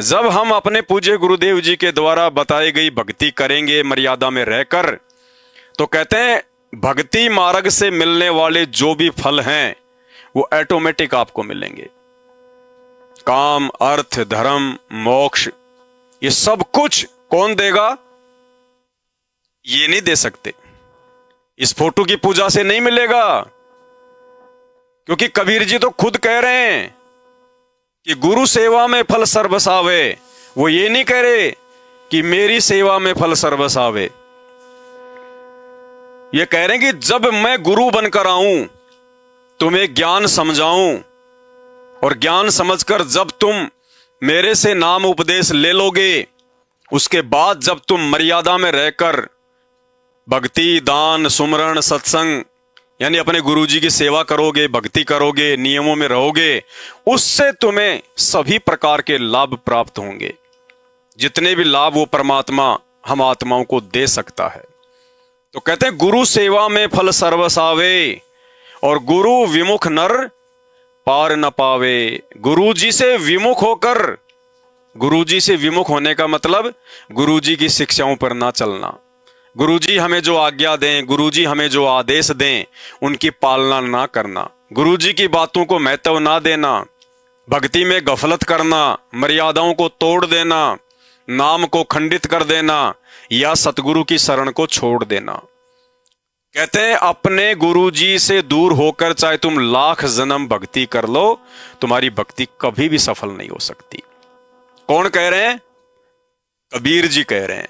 जब हम अपने पूज्य गुरुदेव जी के द्वारा बताई गई भक्ति करेंगे मर्यादा में रहकर, तो कहते हैं भक्ति मार्ग से मिलने वाले जो भी फल हैं वो ऑटोमेटिक आपको मिलेंगे। काम, अर्थ, धर्म, मोक्ष, ये सब कुछ कौन देगा? ये नहीं दे सकते, इस फोटो की पूजा से नहीं मिलेगा, क्योंकि कबीर जी तो खुद कह रहे हैं कि गुरु सेवा में फल सर्वस आवे। वो ये नहीं कह रहे कि मेरी सेवा में फल सर्वस आवे, ये कह रहे हैं कि जब मैं गुरु बनकर आऊं, तुम्हें ज्ञान समझाऊं, और ज्ञान समझकर जब तुम मेरे से नाम उपदेश ले लोगे, उसके बाद जब तुम मर्यादा में रहकर भक्ति, दान, सुमरण, सत्संग यानी अपने गुरुजी की सेवा करोगे, भक्ति करोगे, नियमों में रहोगे, उससे तुम्हें सभी प्रकार के लाभ प्राप्त होंगे, जितने भी लाभ वो परमात्मा हम आत्माओं को दे सकता है। तो कहते हैं गुरु सेवा में फल सर्वस आवे और गुरु विमुख नर पार न पावे। गुरु जी से विमुख होकर, गुरु जी से विमुख होने का मतलब गुरु जी की शिक्षाओं पर ना चलना, गुरुजी हमें जो आज्ञा दें, गुरुजी हमें जो आदेश दें, उनकी पालना ना करना, गुरुजी की बातों को महत्व ना देना, भक्ति में गफलत करना, मर्यादाओं को तोड़ देना, नाम को खंडित कर देना या सतगुरु की शरण को छोड़ देना। कहते हैं अपने गुरुजी से दूर होकर चाहे तुम लाख जन्म भक्ति कर लो, तुम्हारी भक्ति कभी भी सफल नहीं हो सकती। कौन कह रहे हैं? कबीर जी कह रहे हैं।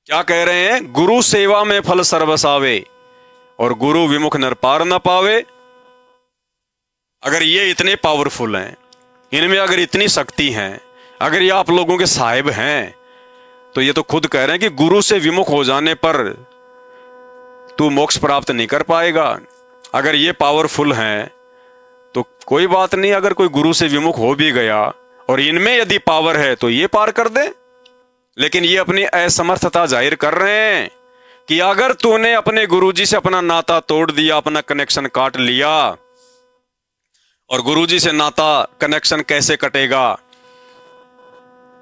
क्या कह रहे हैं? गुरु सेवा में फल सर्वस आवे और गुरु विमुख नर पार न पावे। अगर ये इतने पावरफुल हैं, इनमें अगर इतनी शक्ति है, अगर ये आप लोगों के साहिब हैं, तो ये तो खुद कह रहे हैं कि गुरु से विमुख हो जाने पर तू मोक्ष प्राप्त नहीं कर पाएगा। अगर ये पावरफुल हैं तो कोई बात नहीं, अगर कोई गुरु से विमुख हो भी गया और इनमें यदि पावर है तो ये पार कर दे। लेकिन ये अपनी असमर्थता जाहिर कर रहे हैं कि अगर तूने अपने गुरुजी से अपना नाता तोड़ दिया, अपना कनेक्शन काट लिया, और गुरुजी से नाता कनेक्शन कैसे कटेगा?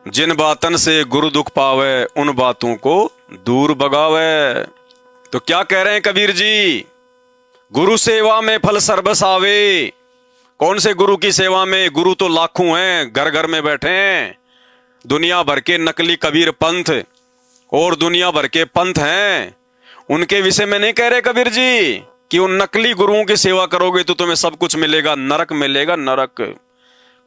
जिन बातन से गुरु दुख पावे, उन बातों को दूर भगावे। तो क्या कह रहे हैं कबीर जी? गुरु सेवा में फल सर्वस आवे। कौन से गुरु की सेवा में? गुरु तो लाखों हैं, घर घर में बैठे हैं। दुनिया भर के नकली कबीर पंथ और दुनिया भर के पंथ हैं, उनके विषय में नहीं कह रहे कबीर जी कि उन नकली गुरुओं की सेवा करोगे तो तुम्हें सब कुछ मिलेगा, नरक मिलेगा, नरक।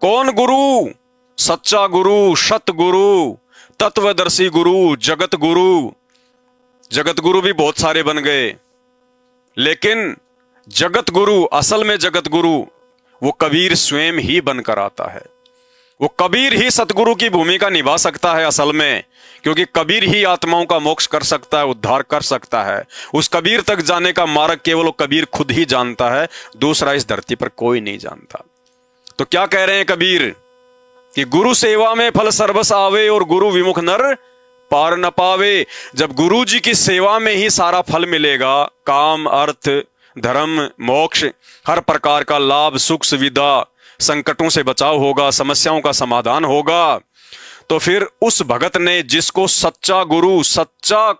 कौन गुरु? सच्चा गुरु, सत गुरु, तत्वदर्शी गुरु, जगत गुरु। जगत गुरु भी बहुत सारे बन गए, लेकिन जगत गुरु, असल में जगत गुरु वो कबीर स्वयं ही बनकर आता है। वो कबीर ही सतगुरु की भूमिका निभा सकता है असल में, क्योंकि कबीर ही आत्माओं का मोक्ष कर सकता है, उद्धार कर सकता है। उस कबीर तक जाने का मार्ग केवल वो कबीर खुद ही जानता है, दूसरा इस धरती पर कोई नहीं जानता। तो क्या कह रहे हैं कबीर कि गुरु सेवा में फल सर्वस आवे और गुरु विमुख नर पार न पावे। जब गुरु जी की सेवा में ही सारा फल मिलेगा, काम अर्थ धर्म मोक्ष, हर प्रकार का लाभ सुख सुविधा, संकटों से बचाव होगा, समस्याओं का समाधान होगा, तो फिर उस भगत ने जिसको सच्चा गुरु सच्चा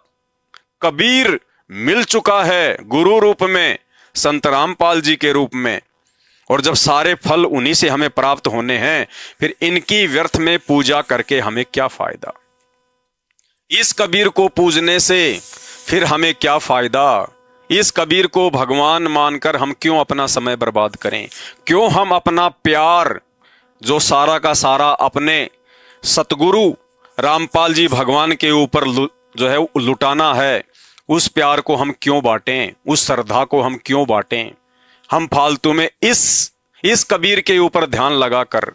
कबीर मिल चुका है गुरु रूप में, संत रामपाल जी के रूप में, और जब सारे फल उन्हीं से हमें प्राप्त होने हैं, फिर इनकी व्यर्थ में पूजा करके हमें क्या फायदा? इस कबीर को पूजने से फिर हमें क्या फायदा? इस कबीर को भगवान मानकर हम क्यों अपना समय बर्बाद करें? क्यों हम अपना प्यार जो सारा का सारा अपने सतगुरु रामपाल जी भगवान के ऊपर जो है लुटाना है, उस प्यार को हम क्यों बांटें? उस श्रद्धा को हम क्यों बांटें? हम फालतू में इस कबीर के ऊपर ध्यान लगाकर,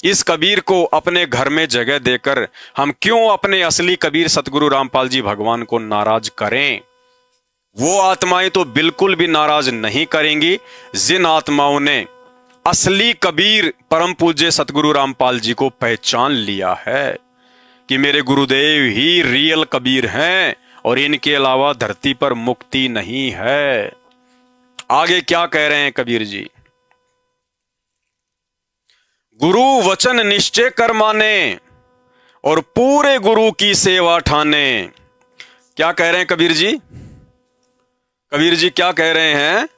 इस कबीर को अपने घर में जगह देकर हम क्यों अपने असली कबीर सतगुरु रामपाल जी भगवान को नाराज करें? वो आत्माएं तो बिल्कुल भी नाराज नहीं करेंगी जिन आत्माओं ने असली कबीर परम पूज्य सतगुरु रामपाल जी को पहचान लिया है कि मेरे गुरुदेव ही रियल कबीर हैं और इनके अलावा धरती पर मुक्ति नहीं है। आगे क्या कह रहे हैं कबीर जी? गुरु वचन निश्चय कर माने और पूरे गुरु की सेवा ठाने। क्या कह रहे हैं कबीर जी? कबीर जी क्या कह रहे हैं?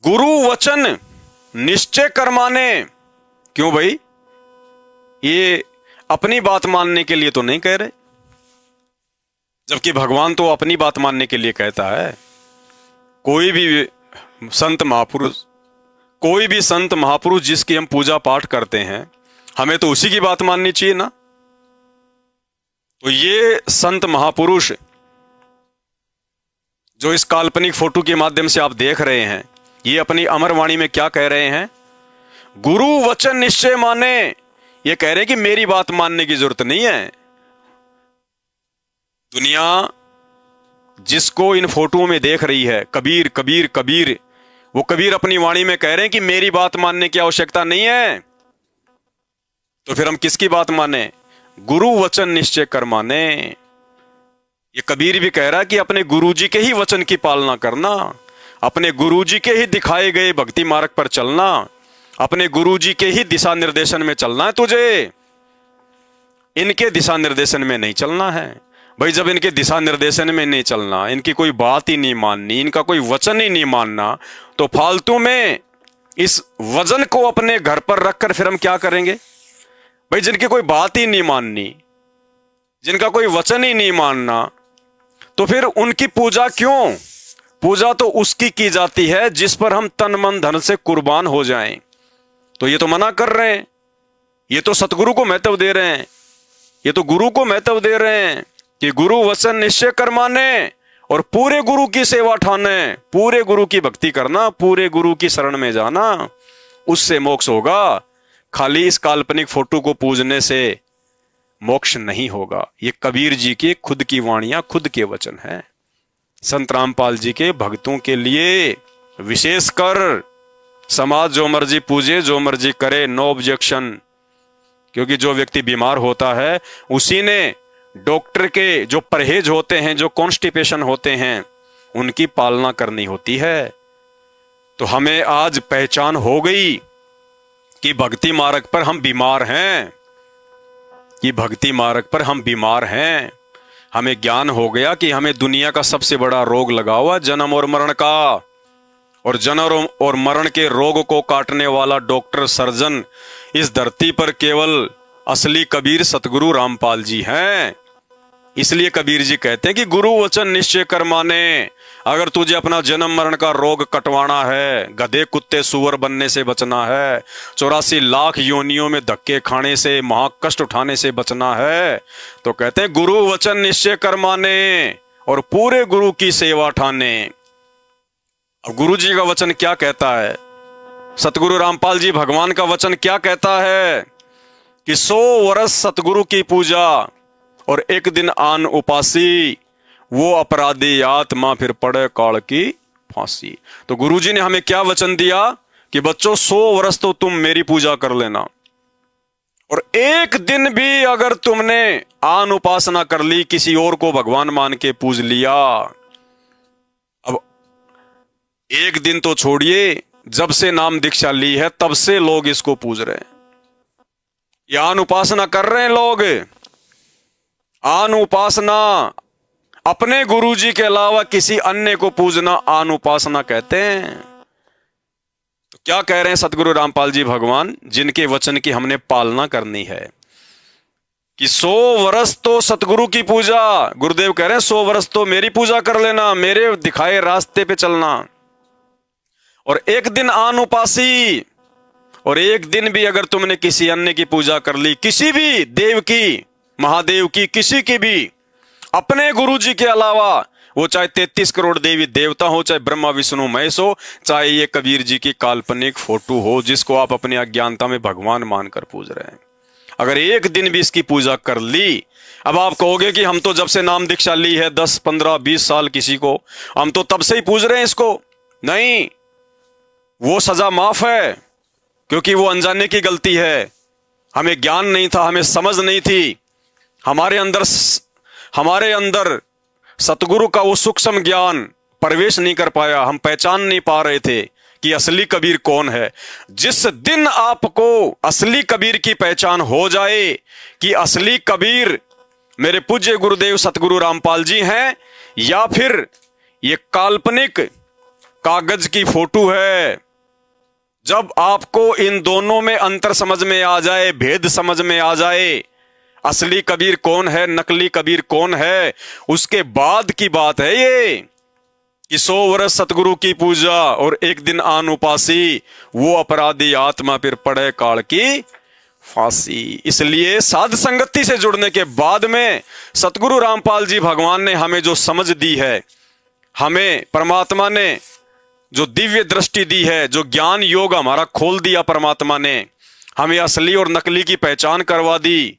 गुरु वचन निश्चय कर माने। क्यों भाई? ये अपनी बात मानने के लिए तो नहीं कह रहे, जबकि भगवान तो अपनी बात मानने के लिए कहता है। कोई भी संत महापुरुष जिसकी हम पूजा पाठ करते हैं, हमें तो उसी की बात माननी चाहिए ना। तो ये संत महापुरुष जो इस काल्पनिक फोटो के माध्यम से आप देख रहे हैं, ये अपनी अमर वाणी में क्या कह रहे हैं? गुरु वचन निश्चय माने। ये कह रहे हैं कि मेरी बात मानने की जरूरत नहीं है। दुनिया जिसको इन फोटोओं में देख रही है, कबीर कबीर कबीर, वो कबीर अपनी वाणी में कह रहे हैं कि मेरी बात मानने की आवश्यकता नहीं है। तो फिर हम किसकी बात माने? गुरु वचन निश्चय कर माने। ये कबीर भी कह रहा है कि अपने गुरुजी के ही वचन की पालना करना, अपने गुरुजी के ही दिखाए गए भक्ति मार्ग पर चलना, अपने गुरुजी के ही दिशा निर्देशन में चलना है तुझे। इनके दिशा निर्देशन में नहीं चलना है भाई। जब इनके दिशा निर्देशन में नहीं चलना, इनकी कोई बात ही नहीं माननी, इनका कोई वचन ही नहीं मानना, तो फालतू में इस वजन को अपने घर पर रखकर फिर हम क्या करेंगे भाई? जिनकी कोई बात ही नहीं माननी, जिनका कोई वचन ही नहीं मानना, तो फिर उनकी पूजा क्यों? पूजा तो उसकी की जाती है जिस पर हम तन मन धन से कुर्बान हो जाएं। तो ये तो मना कर रहे हैं, ये तो सतगुरु को महत्व दे रहे हैं, ये तो गुरु को महत्व दे रहे हैं कि गुरु वचन निश्चय कर माने और पूरे गुरु की सेवा ठाने, पूरे गुरु की भक्ति करना, पूरे गुरु की शरण में जाना, उससे मोक्ष होगा। खाली इस काल्पनिक फोटो को पूजने से मोक्ष नहीं होगा। ये कबीर जी की खुद की वाणियां, खुद के वचन हैं। संत रामपाल जी के भक्तों के लिए विशेषकर समाज जो मर्जी पूजे, जो मर्जी करे, नो ऑब्जेक्शन। क्योंकि जो व्यक्ति बीमार होता है उसी ने डॉक्टर के जो परहेज होते हैं, जो कॉन्स्टिपेशन होते हैं, उनकी पालना करनी होती है। तो हमें आज पहचान हो गई कि भक्ति मार्ग पर हम बीमार हैं, कि भक्ति मार्ग पर हम बीमार हैं। हमें ज्ञान हो गया कि हमें दुनिया का सबसे बड़ा रोग लगा हुआ जन्म और मरण का, और जन्म और मरण के रोग को काटने वाला डॉक्टर सर्जन इस धरती पर केवल असली कबीर सतगुरु रामपाल जी हैं। इसलिए कबीर जी कहते हैं कि गुरु वचन निश्चय कर माने। अगर तुझे अपना जन्म मरण का रोग कटवाना है, गधे कुत्ते सुअर बनने से बचना है, 84 लाख योनियों में धक्के खाने से, महाकष्ट उठाने से बचना है, तो कहते हैं गुरु वचन निश्चय कर माने और पूरे गुरु की सेवा ठाने। अब गुरु जी का वचन क्या कहता है, सतगुरु रामपाल जी भगवान का वचन क्या कहता है कि 100 वर्ष सतगुरु की पूजा और एक दिन आन उपासी, वो अपराधी आत्मा फिर पड़े काल की फांसी। तो गुरुजी ने हमें क्या वचन दिया कि बच्चों 100 वर्ष तो तुम मेरी पूजा कर लेना, और एक दिन भी अगर तुमने आन उपासना कर ली, किसी और को भगवान मान के पूज लिया, अब एक दिन तो छोड़िए, जब से नाम दीक्षा ली है तब से लोग इसको पूज रहे हैं, ये आन उपासना कर रहे हैं लोग। आन उपासना, अपने गुरुजी के अलावा किसी अन्य को पूजना आन उपासना कहते हैं। तो क्या कह रहे हैं सतगुरु रामपाल जी भगवान, जिनके वचन की हमने पालना करनी है, कि 100 वर्ष तो सतगुरु की पूजा, गुरुदेव कह रहे हैं 100 वर्ष तो मेरी पूजा कर लेना, मेरे दिखाए रास्ते पे चलना, और एक दिन आन उपासी, और एक दिन भी अगर तुमने किसी अन्य की पूजा कर ली, किसी भी देव की, महादेव की, किसी की भी, अपने गुरुजी के अलावा, वो चाहे 33 करोड़ देवी देवता हो, चाहे ब्रह्मा विष्णु महेश हो, चाहे ये कबीर जी की काल्पनिक फोटो हो जिसको आप अपनी अज्ञानता में भगवान मानकर पूज रहे हैं, अगर एक दिन भी इसकी पूजा कर ली, अब आप कहोगे कि हम तो जब से नाम दीक्षा ली है 10, 15, 20 साल किसी को, हम तो तब से ही पूज रहे हैं इसको। नहीं, वो सजा माफ है, क्योंकि वो अनजाने की गलती है, हमें ज्ञान नहीं था, हमें समझ नहीं थी, हमारे अंदर सतगुरु का वो सूक्ष्म ज्ञान प्रवेश नहीं कर पाया, हम पहचान नहीं पा रहे थे कि असली कबीर कौन है। जिस दिन आपको असली कबीर की पहचान हो जाए कि असली कबीर मेरे पूज्य गुरुदेव सतगुरु रामपाल जी हैं या फिर ये काल्पनिक कागज की फोटो है, जब आपको इन दोनों में अंतर समझ में आ जाए, भेद समझ में आ जाए, असली कबीर कौन है, नकली कबीर कौन है, उसके बाद की बात है ये कि 100 वर्ष सतगुरु की पूजा और एक दिन आन उपासी, वो अपराधी आत्मा फिर पड़े काल की फांसी। इसलिए साध संगति से जुड़ने के बाद में सतगुरु रामपाल जी भगवान ने हमें जो समझ दी है, हमें परमात्मा ने जो दिव्य दृष्टि दी है, जो ज्ञान योग हमारा खोल दिया परमात्मा ने, हमें असली और नकली की पहचान करवा दी,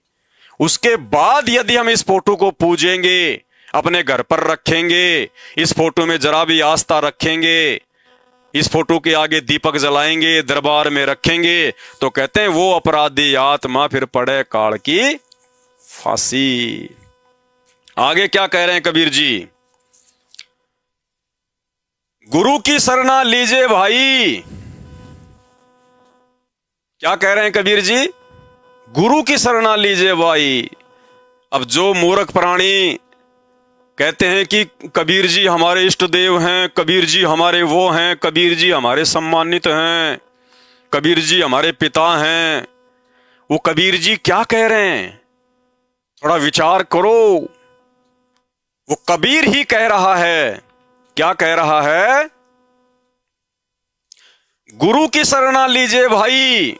उसके बाद यदि हम इस फोटो को पूजेंगे, अपने घर पर रखेंगे, इस फोटो में जरा भी आस्था रखेंगे, इस फोटो के आगे दीपक जलाएंगे, दरबार में रखेंगे, तो कहते हैं वो अपराधी आत्मा फिर पड़े काल की फांसी। आगे क्या कह रहे हैं कबीर जी, गुरु की शरणा लीजिए भाई। क्या कह रहे हैं कबीर जी, गुरु की शरणा लीजिए भाई। अब जो मूर्ख प्राणी कहते हैं कि कबीर जी हमारे इष्ट देव हैं, कबीर जी हमारे वो हैं, कबीर जी हमारे सम्मानित हैं, कबीर जी हमारे पिता हैं, वो कबीर जी क्या कह रहे हैं, थोड़ा विचार करो। वो कबीर ही कह रहा है, क्या कह रहा है, गुरु की शरणा लीजिए भाई।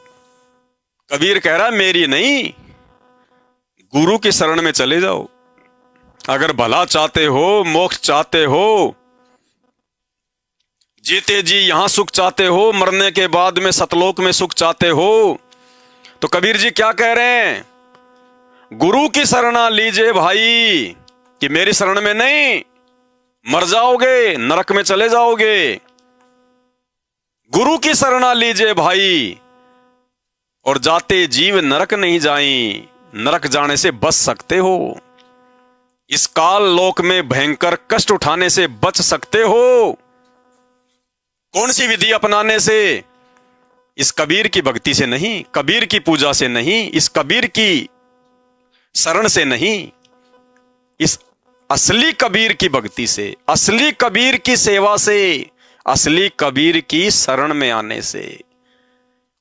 कबीर कह रहा है मेरी नहीं, गुरु की शरण में चले जाओ। अगर भला चाहते हो, मोक्ष चाहते हो, जीते जी यहां सुख चाहते हो, मरने के बाद में सतलोक में सुख चाहते हो, तो कबीर जी क्या कह रहे हैं, गुरु की शरणा लीजिए भाई, कि मेरी शरण में नहीं, मर जाओगे, नरक में चले जाओगे। गुरु की शरणा लीजिए भाई, और जाते जीव नरक नहीं जाई, नरक जाने से बच सकते हो, इस काल लोक में भयंकर कष्ट उठाने से बच सकते हो। कौन सी विधि अपनाने से, इस कबीर की भक्ति से नहीं, कबीर की पूजा से नहीं, इस कबीर की शरण से नहीं, इस असली कबीर की भक्ति से, असली कबीर की सेवा से, असली कबीर की शरण में आने से।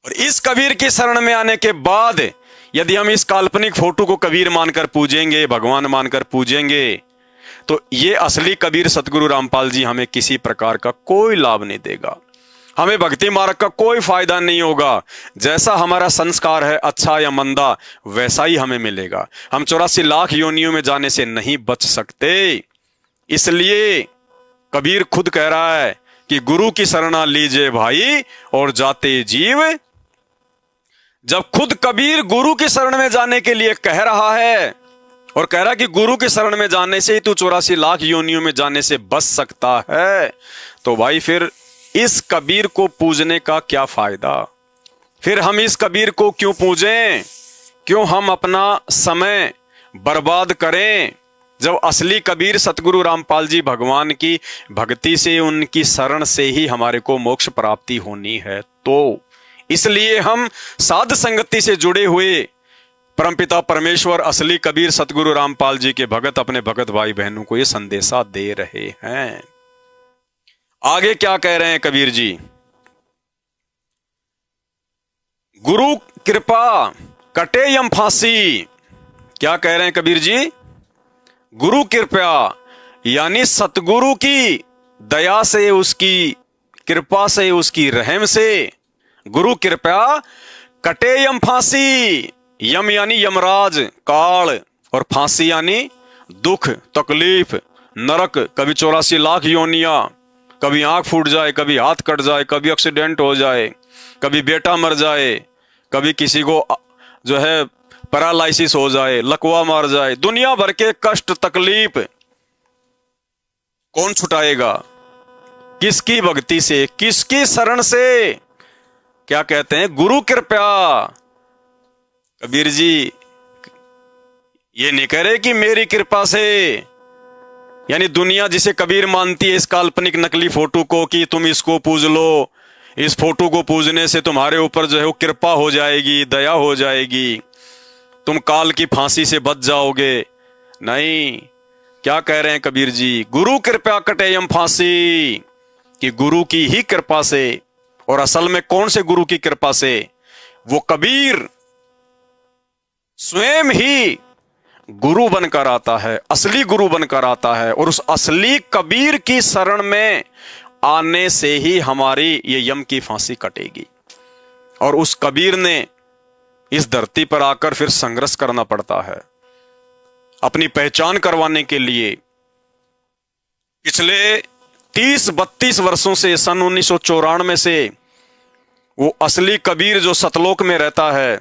और इस कबीर की शरण में आने के बाद यदि हम इस काल्पनिक फोटो को कबीर मानकर पूजेंगे, भगवान मानकर पूजेंगे, तो ये असली कबीर सतगुरु रामपाल जी हमें किसी प्रकार का कोई लाभ नहीं देगा, हमें भक्ति मार्ग का कोई फायदा नहीं होगा। जैसा हमारा संस्कार है, अच्छा या मंदा, वैसा ही हमें मिलेगा। हम 84 लाख योनियों में जाने से नहीं बच सकते। इसलिए कबीर खुद कह रहा है कि गुरु की शरणा लीजिए भाई और जाते जीव। जब खुद कबीर गुरु की शरण में जाने के लिए कह रहा है और कह रहा कि गुरु की शरण में जाने से ही तू 84 लाख योनियों में जाने से बच सकता है, तो भाई फिर इस कबीर को पूजने का क्या फायदा? फिर हम इस कबीर को क्यों पूजें? क्यों हम अपना समय बर्बाद करें, जब असली कबीर सतगुरु रामपाल जी भगवान की भक्ति से, उनकी शरण से ही हमारे को मोक्ष प्राप्ति होनी है। तो इसलिए हम साध संगति से जुड़े हुए परमपिता परमेश्वर असली कबीर सतगुरु रामपाल जी के भगत अपने भगत भाई बहनों को ये संदेशा दे रहे हैं। आगे क्या कह रहे हैं कबीर जी? गुरु कृपा कटे यम फांसी। क्या कह रहे हैं कबीर जी? गुरु कृपा यानी सतगुरु की दया से, उसकी कृपा से, उसकी रहम से, गुरु कृपा कटे यम फांसी। यम यानी यमराज काल, और फांसी यानी दुख तकलीफ नरक। कभी 84 लाख योनिया, कभी आंख फूट जाए, कभी हाथ कट जाए, कभी एक्सीडेंट हो जाए, कभी बेटा मर जाए, कभी किसी को जो है पैरालिसिस हो जाए, लकवा मार जाए, दुनिया भर के कष्ट तकलीफ कौन छुटाएगा? किसकी भक्ति से, किसकी शरण से? क्या कहते हैं? गुरु कृपा। कबीर जी ये नहीं कह रहे कि मेरी कृपा से, यानी दुनिया जिसे कबीर मानती है इस काल्पनिक नकली फोटो को, कि तुम इसको पूज लो, इस फोटो को पूजने से तुम्हारे ऊपर जो है वो कृपा हो जाएगी, दया हो जाएगी, तुम काल की फांसी से बच जाओगे। नहीं, क्या कह रहे हैं कबीर जी? गुरु कृपा कटे यम फांसी, कि गुरु की ही कृपा से। और असल में कौन से गुरु की कृपा से? वो कबीर स्वयं ही गुरु बनकर आता है, असली गुरु बनकर आता है, और उस असली कबीर की शरण में आने से ही हमारी ये यम की फांसी कटेगी। और उस कबीर ने इस धरती पर आकर फिर संघर्ष करना पड़ता है अपनी पहचान करवाने के लिए। पिछले 30-32 वर्षों से, सन 1994 से वो असली कबीर जो सतलोक में रहता है,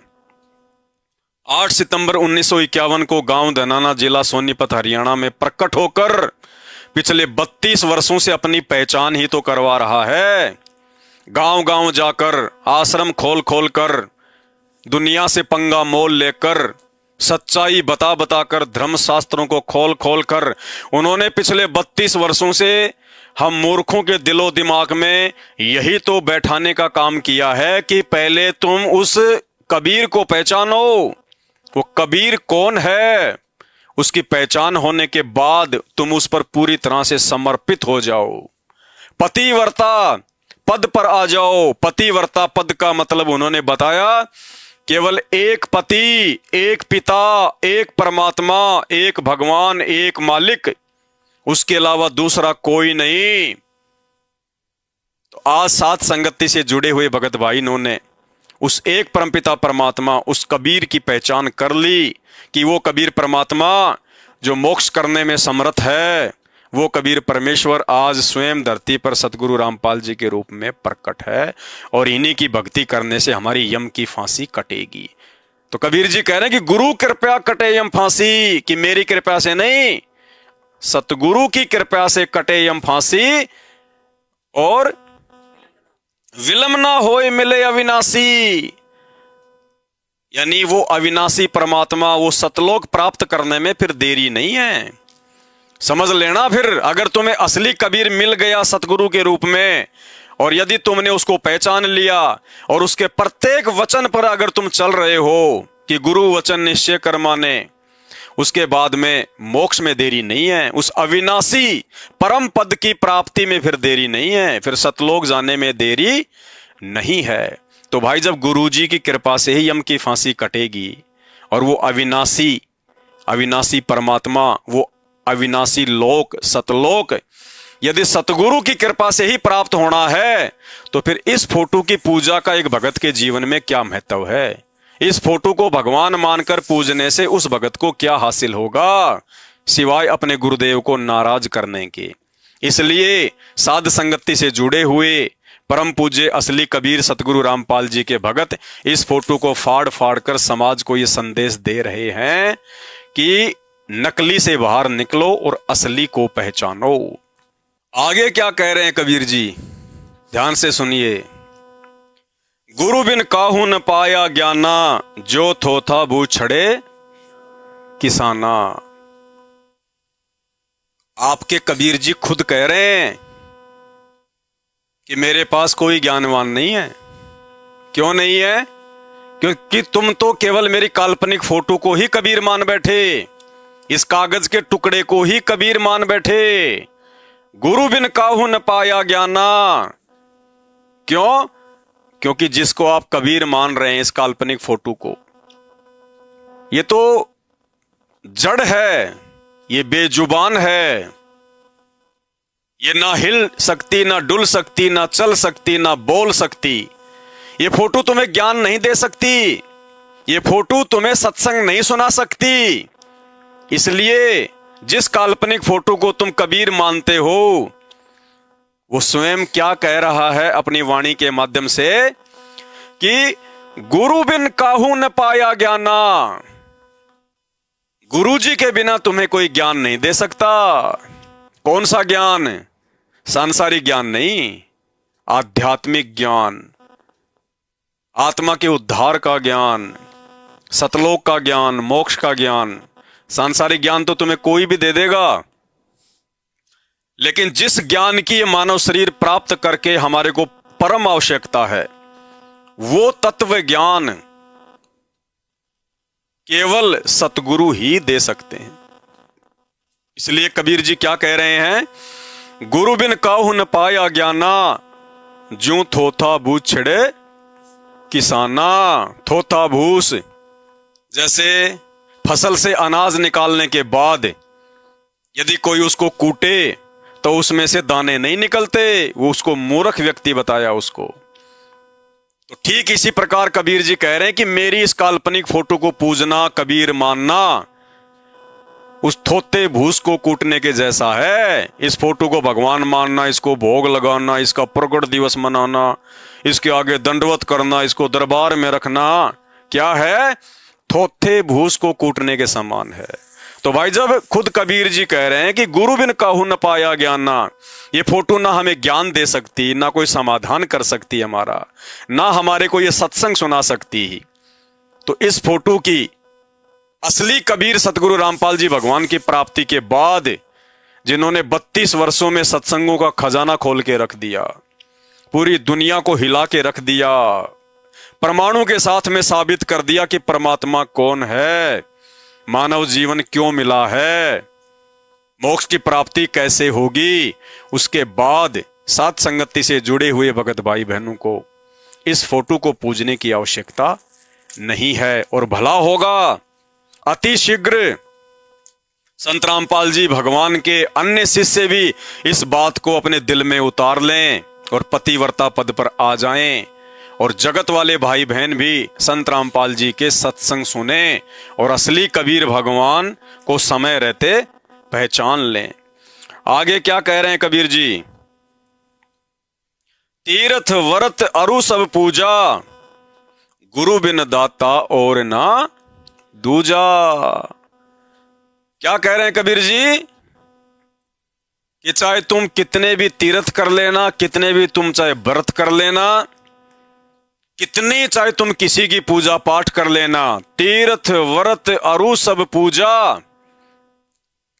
8 सितंबर 1951 को गांव धनाना, जिला सोनीपत, हरियाणा में प्रकट होकर पिछले 32 वर्षों से अपनी पहचान ही तो करवा रहा है। गांव गांव जाकर, आश्रम खोल खोल कर, दुनिया से पंगा मोल लेकर, सच्चाई बता बताकर, धर्म शास्त्रों को खोल खोल कर, उन्होंने पिछले 32 वर्षों से हम मूर्खों के दिलो दिमाग में यही तो बैठाने का काम किया है कि पहले तुम उस कबीर को पहचानो। वो कबीर कौन है, उसकी पहचान होने के बाद तुम उस पर पूरी तरह से समर्पित हो जाओ। पतिव्रता पद पर आ जाओ। पतिव्रता पद का मतलब उन्होंने बताया, केवल एक पति, एक पिता, एक परमात्मा, एक भगवान, एक मालिक, उसके अलावा दूसरा कोई नहीं। तो आज साथ संगति से जुड़े हुए भगत भाई इन्होंने उस एक परमपिता परमात्मा, उस कबीर की पहचान कर ली कि वो कबीर परमात्मा जो मोक्ष करने में समर्थ है, वो कबीर परमेश्वर आज स्वयं धरती पर सतगुरु रामपाल जी के रूप में प्रकट है, और इन्हीं की भक्ति करने से हमारी यम की फांसी कटेगी। तो कबीर जी कह रहे हैं कि गुरु कृपया कटे यम फांसी, कि मेरी कृपा से नहीं, सतगुरु की कृपा से कटे यम फांसी, और विलंब ना होए मिले अविनाशी, यानी वो अविनाशी परमात्मा, वो सतलोक प्राप्त करने में फिर देरी नहीं है। समझ लेना, फिर अगर तुम्हें असली कबीर मिल गया सतगुरु के रूप में, और यदि तुमने उसको पहचान लिया और उसके प्रत्येक वचन पर अगर तुम चल रहे हो कि गुरु वचन निश्चय कर माने, उसके बाद में मोक्ष में देरी नहीं है, उस अविनाशी परम पद की प्राप्ति में फिर देरी नहीं है, फिर सतलोक जाने में देरी नहीं है। तो भाई जब गुरुजी की कृपा से ही यम की फांसी कटेगी, और वो अविनाशी परमात्मा, वो अविनाशी लोक सतलोक यदि सतगुरु की कृपा से ही प्राप्त होना है, तो फिर इस फोटो की पूजा का एक भगत के जीवन में क्या महत्व है? इस फोटो को भगवान मानकर पूजने से उस भगत को क्या हासिल होगा, सिवाय अपने गुरुदेव को नाराज करने के। इसलिए साध संगति से जुड़े हुए परम पूज्य असली कबीर सतगुरु रामपाल जी के भगत इस फोटो को फाड़ फाड़ कर समाज को ये संदेश दे रहे हैं कि नकली से बाहर निकलो और असली को पहचानो। आगे क्या कह रहे हैं कबीर जी, ध्यान से सुनिए। गुरु बिन काहू न पाया ज्ञाना, जो थोथा बू छड़े किसाना। आपके कबीर जी खुद कह रहे हैं कि मेरे पास कोई ज्ञानवान नहीं है। क्यों नहीं है? क्योंकि तुम तो केवल मेरी काल्पनिक फोटो को ही कबीर मान बैठे, इस कागज के टुकड़े को ही कबीर मान बैठे। गुरु बिन काहू न पाया ज्ञाना। क्यों? क्योंकि जिसको आप कबीर मान रहे हैं, इस काल्पनिक फोटो को, ये तो जड़ है, ये बेजुबान है, ये ना हिल सकती, ना डुल सकती, ना चल सकती, ना बोल सकती। ये फोटो तुम्हें ज्ञान नहीं दे सकती, ये फोटो तुम्हें सत्संग नहीं सुना सकती। इसलिए जिस काल्पनिक फोटो को तुम कबीर मानते हो, वो स्वयं क्या कह रहा है अपनी वाणी के माध्यम से कि गुरु बिन काहू न पाया ज्ञाना। गुरु जी के बिना तुम्हें कोई ज्ञान नहीं दे सकता। कौन सा ज्ञान? सांसारिक ज्ञान नहीं, आध्यात्मिक ज्ञान, आत्मा के उद्धार का ज्ञान, सतलोक का ज्ञान, मोक्ष का ज्ञान। सांसारिक ज्ञान तो तुम्हें कोई भी दे देगा, लेकिन जिस ज्ञान की ये मानव शरीर प्राप्त करके हमारे को परम आवश्यकता है, वो तत्व ज्ञान केवल सतगुरु ही दे सकते हैं। इसलिए कबीर जी क्या कह रहे हैं? गुरु बिन काहू न पाया ज्ञाना, ज्यों थोथा भूस छिड़े किसाना। थोथा भूस, जैसे फसल से अनाज निकालने के बाद यदि कोई उसको कूटे तो उसमें से दाने नहीं निकलते, वो उसको मूर्ख व्यक्ति बताया उसको। तो ठीक इसी प्रकार कबीर जी कह रहे हैं कि मेरी इस काल्पनिक फोटो को पूजना, कबीर मानना, उस थोते भूस को कूटने के जैसा है। इस फोटो को भगवान मानना, इसको भोग लगाना, इसका प्रकट दिवस मनाना, इसके आगे दंडवत करना, इसको दरबार में रखना, क्या है? थोथे भूस को कूटने के समान है। तो भाई, जब खुद कबीर जी कह रहे हैं कि गुरु बिन काहू न पाया ज्ञाना, ये फोटो ना हमें ज्ञान दे सकती, ना कोई समाधान कर सकती हमारा, ना हमारे को ये सत्संग सुना सकती ही, तो इस फोटो की असली कबीर सतगुरु रामपाल जी भगवान की प्राप्ति के बाद, जिन्होंने 32 वर्षों में सत्संगों का खजाना खोल के रख दिया, पूरी दुनिया को हिला के रख दिया, परमाणु के साथ में साबित कर दिया कि परमात्मा कौन है, मानव जीवन क्यों मिला है, मोक्ष की प्राप्ति कैसे होगी, उसके बाद साथ संगति से जुड़े हुए भगत भाई बहनों को इस फोटो को पूजने की आवश्यकता नहीं है। और भला होगा अति शीघ्र संत रामपाल जी भगवान के अन्य शिष्य भी इस बात को अपने दिल में उतार लें और पतिव्रता पद पर आ जाएं, और जगत वाले भाई बहन भी संत रामपाल जी के सत्संग सुने और असली कबीर भगवान को समय रहते पहचान लें। आगे क्या कह रहे हैं कबीर जी? तीर्थ व्रत अरु सब पूजा, गुरु बिन दाता और ना दूजा। क्या कह रहे हैं कबीर जी? कि चाहे तुम कितने भी तीर्थ कर लेना, कितने भी तुम चाहे व्रत कर लेना, कितनी चाहे तुम किसी की पूजा पाठ कर लेना, तीर्थ व्रत अरु सब पूजा,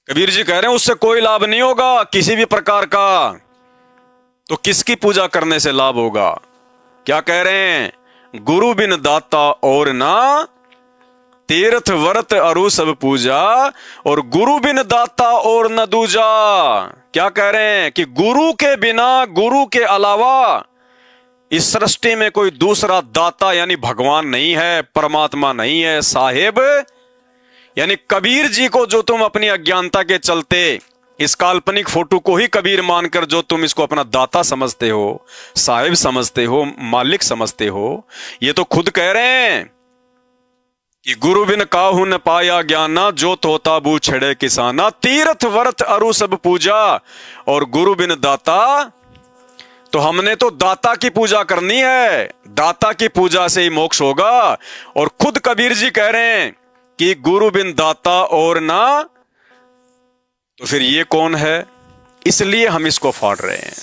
कबीर जी कह रहे हैं उससे कोई लाभ नहीं होगा किसी भी प्रकार का। तो किसकी पूजा करने से लाभ होगा? क्या कह रहे हैं? गुरु बिन दाता और ना तीर्थ व्रत अरु सब पूजा, और गुरु बिन दाता और न दूजा। क्या कह रहे हैं? कि गुरु के बिना, गुरु के अलावा इस सृष्टि में कोई दूसरा दाता यानी भगवान नहीं है, परमात्मा नहीं है, साहेब। यानी कबीर जी को जो तुम अपनी अज्ञानता के चलते इस काल्पनिक फोटो को ही कबीर मानकर जो तुम इसको अपना दाता समझते हो, साहिब समझते हो, मालिक समझते हो, ये तो खुद कह रहे हैं कि गुरु बिन काहू न पाया ज्ञाना, जो तोता बू छेड़े किसाना। तीर्थ व्रत अरु सब पूजा, और गुरु बिन दाता, तो हमने तो दाता की पूजा करनी है, दाता की पूजा से ही मोक्ष होगा। और खुद कबीर जी कह रहे हैं कि गुरु बिन दाता और ना, तो फिर ये कौन है? इसलिए हम इसको फाड़ रहे हैं।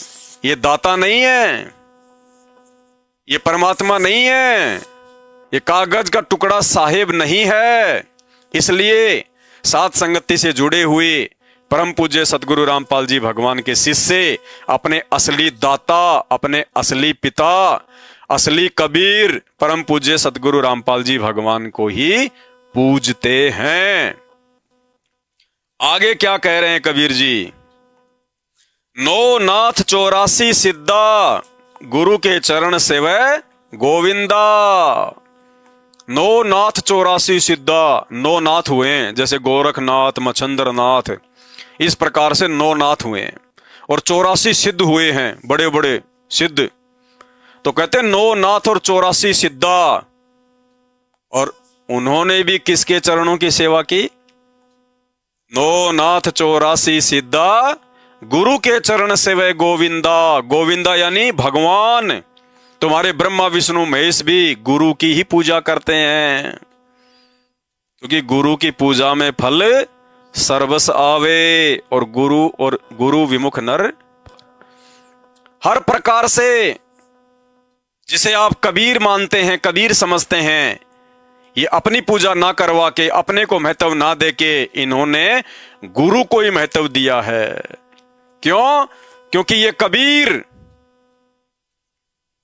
ये दाता नहीं है, ये परमात्मा नहीं है, ये कागज का टुकड़ा साहिब नहीं है। इसलिए सात संगति से जुड़े हुए परम पूज्य सतगुरु रामपाल जी भगवान के शिष्य अपने असली दाता, अपने असली पिता, असली कबीर परम पूज्य सतगुरु रामपाल जी भगवान को ही पूजते हैं। आगे क्या कह रहे हैं कबीर जी? नो नाथ 84 सिद्धा, गुरु के चरण सेवै गोविंदा। नो नाथ 84 सिद्धा, नो नाथ हुए हैं, जैसे गोरखनाथ, मच्छंद्र नाथ, इस प्रकार से 9 नाथ हुए हैं। और 84 सिद्ध हुए हैं, बड़े बड़े सिद्ध। तो कहते हैं 9 नाथ और 84 सिद्धा। और उन्होंने भी किसके चरणों की सेवा की? 9 नाथ 84 सिद्धा, गुरु के चरण सेवै गोविंदा। गोविंदा यानी भगवान। तुम्हारे ब्रह्मा विष्णु महेश भी गुरु की ही पूजा करते हैं, क्योंकि गुरु की पूजा में फल सर्वस आवे। और गुरु विमुख नर, हर प्रकार से जिसे आप कबीर मानते हैं, कबीर समझते हैं, ये अपनी पूजा ना करवा के, अपने को महत्व ना देके, इन्होंने गुरु को ही महत्व दिया है। क्यों? क्योंकि ये कबीर,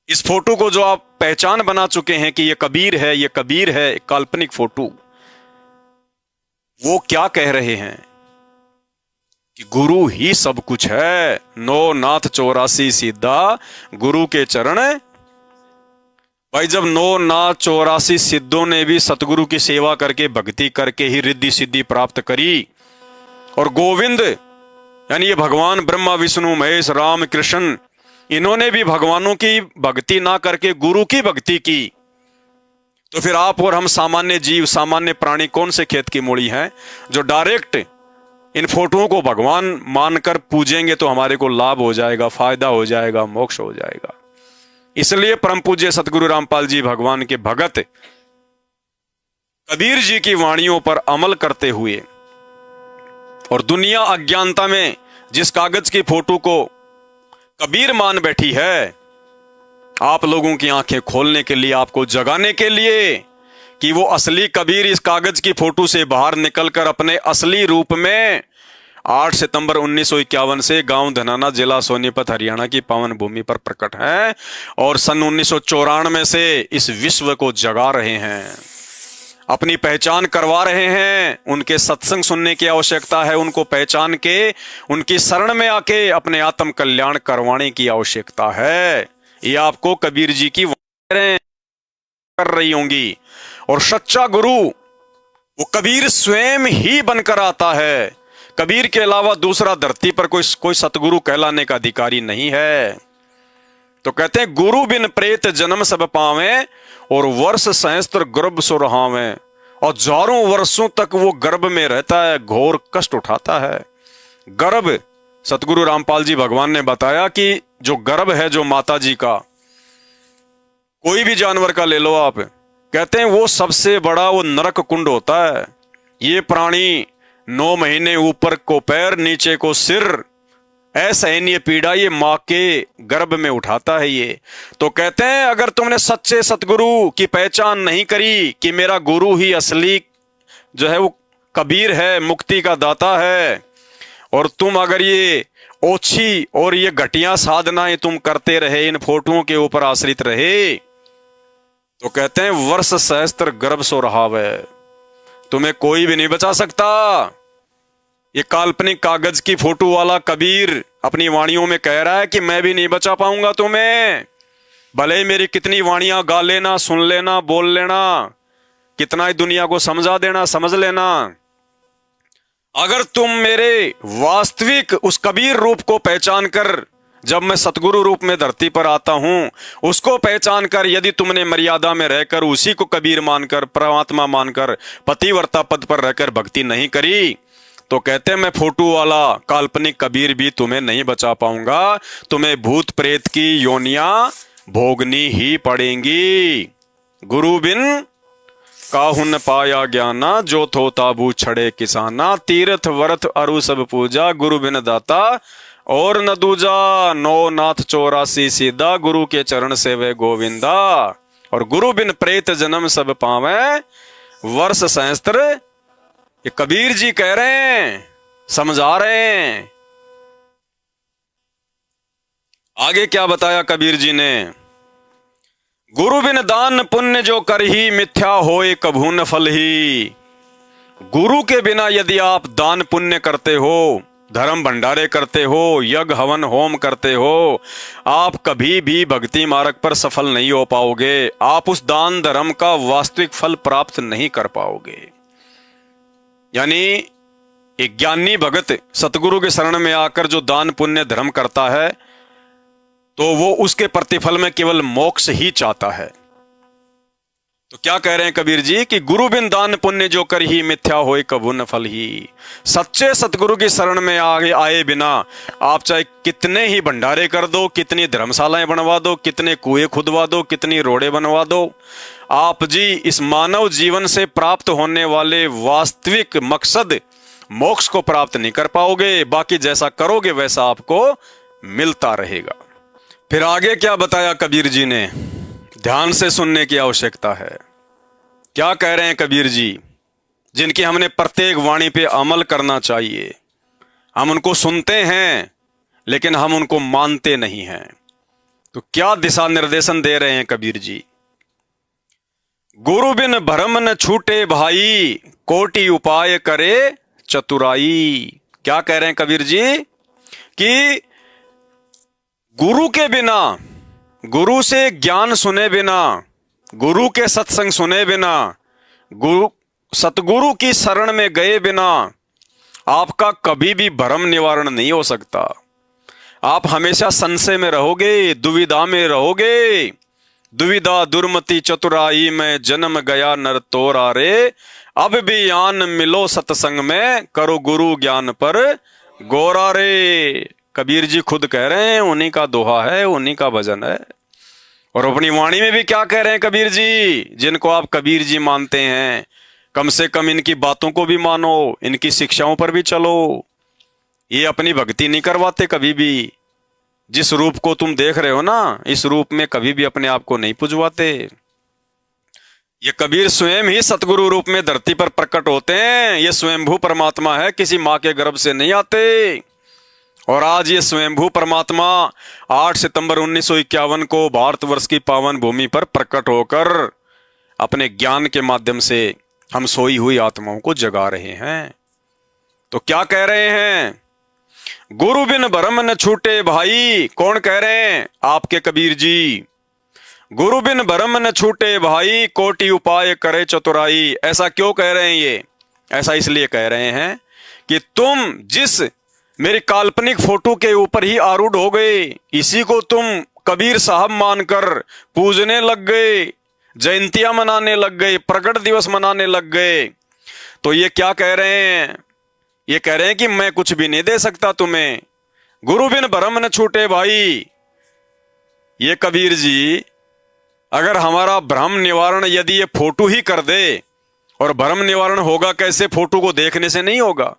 इस फोटो को जो आप पहचान बना चुके हैं कि ये कबीर है, ये कबीर है, एक काल्पनिक फोटो, वो क्या कह रहे हैं कि गुरु ही सब कुछ है। 9 नाथ 84 सिद्धा, गुरु के चरण। भाई जब 9 नाथ 84 सिद्धों ने भी सतगुरु की सेवा करके, भक्ति करके ही रिद्धि सिद्धि प्राप्त करी, और गोविंद यानी ये भगवान ब्रह्मा विष्णु महेश राम कृष्ण, इन्होंने भी भगवानों की भक्ति ना करके गुरु की भक्ति की, तो फिर आप और हम सामान्य जीव, सामान्य प्राणी कौन से खेत की मूड़ी हैं जो डायरेक्ट इन फोटोओं को भगवान मानकर पूजेंगे तो हमारे को लाभ हो जाएगा, फायदा हो जाएगा, मोक्ष हो जाएगा। इसलिए परम पूज्य सतगुरु रामपाल जी भगवान के भगत कबीर जी की वाणियों पर अमल करते हुए, और दुनिया अज्ञानता में जिस कागज की फोटो को कबीर मान बैठी है, आप लोगों की आंखें खोलने के लिए, आपको जगाने के लिए कि वो असली कबीर इस कागज की फोटो से बाहर निकलकर अपने असली रूप में 8 सितंबर 1951 से गांव धनाना, जिला सोनीपत, हरियाणा की पावन भूमि पर प्रकट है, और सन 1994 से इस विश्व को जगा रहे हैं, अपनी पहचान करवा रहे हैं। उनके सत्संग सुनने की आवश्यकता है, उनको पहचान के उनकी शरण में आके अपने आत्म कल्याण करवाने की आवश्यकता है। ये आपको कबीर जी की कर रही होंगी। और सच्चा गुरु वो कबीर स्वयं ही बनकर आता है। कबीर के अलावा दूसरा धरती पर कोई सतगुरु कहलाने का अधिकारी नहीं है। तो कहते हैं गुरु बिन प्रेत जन्म सब पावे, और वर्ष सहस्त्र गर्भ सो रहावे। और हजारों वर्षों तक वो गर्भ में रहता है, घोर कष्ट उठाता है। गर्भ, सतगुरु रामपाल जी भगवान ने बताया कि जो गर्भ है, जो माता जी का, कोई भी जानवर का ले लो आप, कहते हैं वो सबसे बड़ा वो नरक कुंड होता है। ये प्राणी 9 महीने ऊपर को पैर, नीचे को सिर, असहनीय पीड़ा ये मां के गर्भ में उठाता है ये। तो कहते हैं अगर तुमने सच्चे सतगुरु की पहचान नहीं करी कि मेरा गुरु ही असली जो है वो कबीर है, मुक्ति का दाता है, और तुम अगर ये ओछी और ये घटिया साधनाएं तुम करते रहे, इन फोटोओं के ऊपर आश्रित रहे, तो कहते हैं वर्ष सहस्त्र गर्भ सो रहावे, तुम्हें कोई भी नहीं बचा सकता। ये काल्पनिक कागज की फोटो वाला कबीर अपनी वाणियों में कह रहा है कि मैं भी नहीं बचा पाऊंगा तुम्हें, भले ही मेरी कितनी वाणियां गा लेना, सुन लेना, बोल लेना, कितना ही दुनिया को समझा देना, समझ लेना, अगर तुम मेरे वास्तविक उस कबीर रूप को पहचान कर जब मैं सतगुरु रूप में धरती पर आता हूं, उसको पहचान कर यदि तुमने मर्यादा में रहकर उसी को कबीर मानकर, परमात्मा मानकर, पतिव्रता पद पर रहकर भक्ति नहीं करी, तो कहते मैं फोटो वाला काल्पनिक कबीर भी तुम्हें नहीं बचा पाऊंगा। तुम्हें भूत प्रेत की योनियां भोगनी ही पड़ेंगी। गुरु बिन काहुन पाया ज्ञाना, जो थो ताबू छड़े किसाना। तीर्थ वर्थ अरु सब पूजा, गुरु बिन दाता और न दूजा। नौ नाथ 84 सीधा, गुरु के चरण से वे गोविंदा। और गुरु बिन प्रेत जन्म सब पावे, वर्ष सहस्त्र। ये कबीर जी कह रहे हैं, समझा रहे हैं। आगे क्या बताया कबीर जी ने? गुरु बिन दान पुण्य जो कर ही, मिथ्या होए कभू न फल ही। गुरु के बिना यदि आप दान पुण्य करते हो, धर्म भंडारे करते हो, यज्ञ हवन होम करते हो, आप कभी भी भक्ति मार्ग पर सफल नहीं हो पाओगे। आप उस दान धर्म का वास्तविक फल प्राप्त नहीं कर पाओगे। यानी एक ज्ञानी भगत सतगुरु के शरण में आकर जो दान पुण्य धर्म करता है, तो वो उसके प्रतिफल में केवल मोक्ष ही चाहता है। तो क्या कह रहे हैं कबीर जी कि गुरु बिन दान पुण्य जो कर ही, मिथ्या होए कभू न फल ही। सच्चे सतगुरु की शरण में आए बिना आप चाहे कितने ही भंडारे कर दो, कितनी धर्मशालाएं बनवा दो, कितने कुएं खुदवा दो, कितनी रोड़े बनवा दो, आप जी इस मानव जीवन से प्राप्त होने वाले वास्तविक मकसद मोक्ष को प्राप्त नहीं कर पाओगे। बाकी जैसा करोगे वैसा आपको मिलता रहेगा। फिर आगे क्या बताया कबीर जी ने? ध्यान से सुनने की आवश्यकता है। क्या कह रहे हैं कबीर जी, जिनकी हमने प्रत्येक वाणी पे अमल करना चाहिए। हम उनको सुनते हैं लेकिन हम उनको मानते नहीं हैं। तो क्या दिशा निर्देशन दे रहे हैं कबीर जी? गुरु बिन भरम न छूटे भाई, कोटि उपाय करे चतुराई। क्या कह रहे हैं कबीर जी कि गुरु के बिना, गुरु से ज्ञान सुने बिना, गुरु के सत्संग सुने बिना, गुरु सतगुरु की शरण में गए बिना आपका कभी भी भ्रम निवारण नहीं हो सकता। आप हमेशा संशय में रहोगे, दुविधा में रहोगे। दुविधा दुर्मति चतुराई में जन्म गया नर तोरा रे। अब भी आन मिलो सत्संग में, करो गुरु ज्ञान पर गोरा रे। कबीर जी खुद कह रहे हैं, उन्हीं का दोहा है, उन्हीं का भजन है। और अपनी वाणी में भी क्या कह रहे हैं कबीर जी? जिनको आप कबीर जी मानते हैं, कम से कम इनकी बातों को भी मानो, इनकी शिक्षाओं पर भी चलो। ये अपनी भक्ति नहीं करवाते कभी भी। जिस रूप को तुम देख रहे हो ना, इस रूप में कभी भी अपने आप को नहीं पुजवाते। ये कबीर स्वयं ही सतगुरु रूप में धरती पर प्रकट होते हैं। ये स्वयंभू परमात्मा है, किसी मां के गर्भ से नहीं आते। और आज ये स्वयंभू परमात्मा 8 सितंबर 1951 को भारतवर्ष की पावन भूमि पर प्रकट होकर अपने ज्ञान के माध्यम से हम सोई हुई आत्माओं को जगा रहे हैं। तो क्या कह रहे हैं? गुरु बिन भरम न छूटे भाई। कौन कह रहे हैं? आपके कबीर जी। गुरु बिन भरम न छूटे भाई, कोटि उपाय करे चतुराई। ऐसा क्यों कह रहे हैं ये? ऐसा इसलिए कह रहे हैं कि तुम जिस मेरी काल्पनिक फोटो के ऊपर ही आरूढ़ हो गए, इसी को तुम कबीर साहब मानकर पूजने लग गए, जयंतियां मनाने लग गए, प्रकट दिवस मनाने लग गए। तो ये क्या कह रहे हैं? ये कह रहे हैं कि मैं कुछ भी नहीं दे सकता तुम्हें। गुरु बिन भरम न छूटे भाई। ये कबीर जी अगर हमारा भ्रम निवारण यदि ये फोटो ही कर दे, और भ्रम निवारण होगा कैसे? फोटो को देखने से नहीं होगा,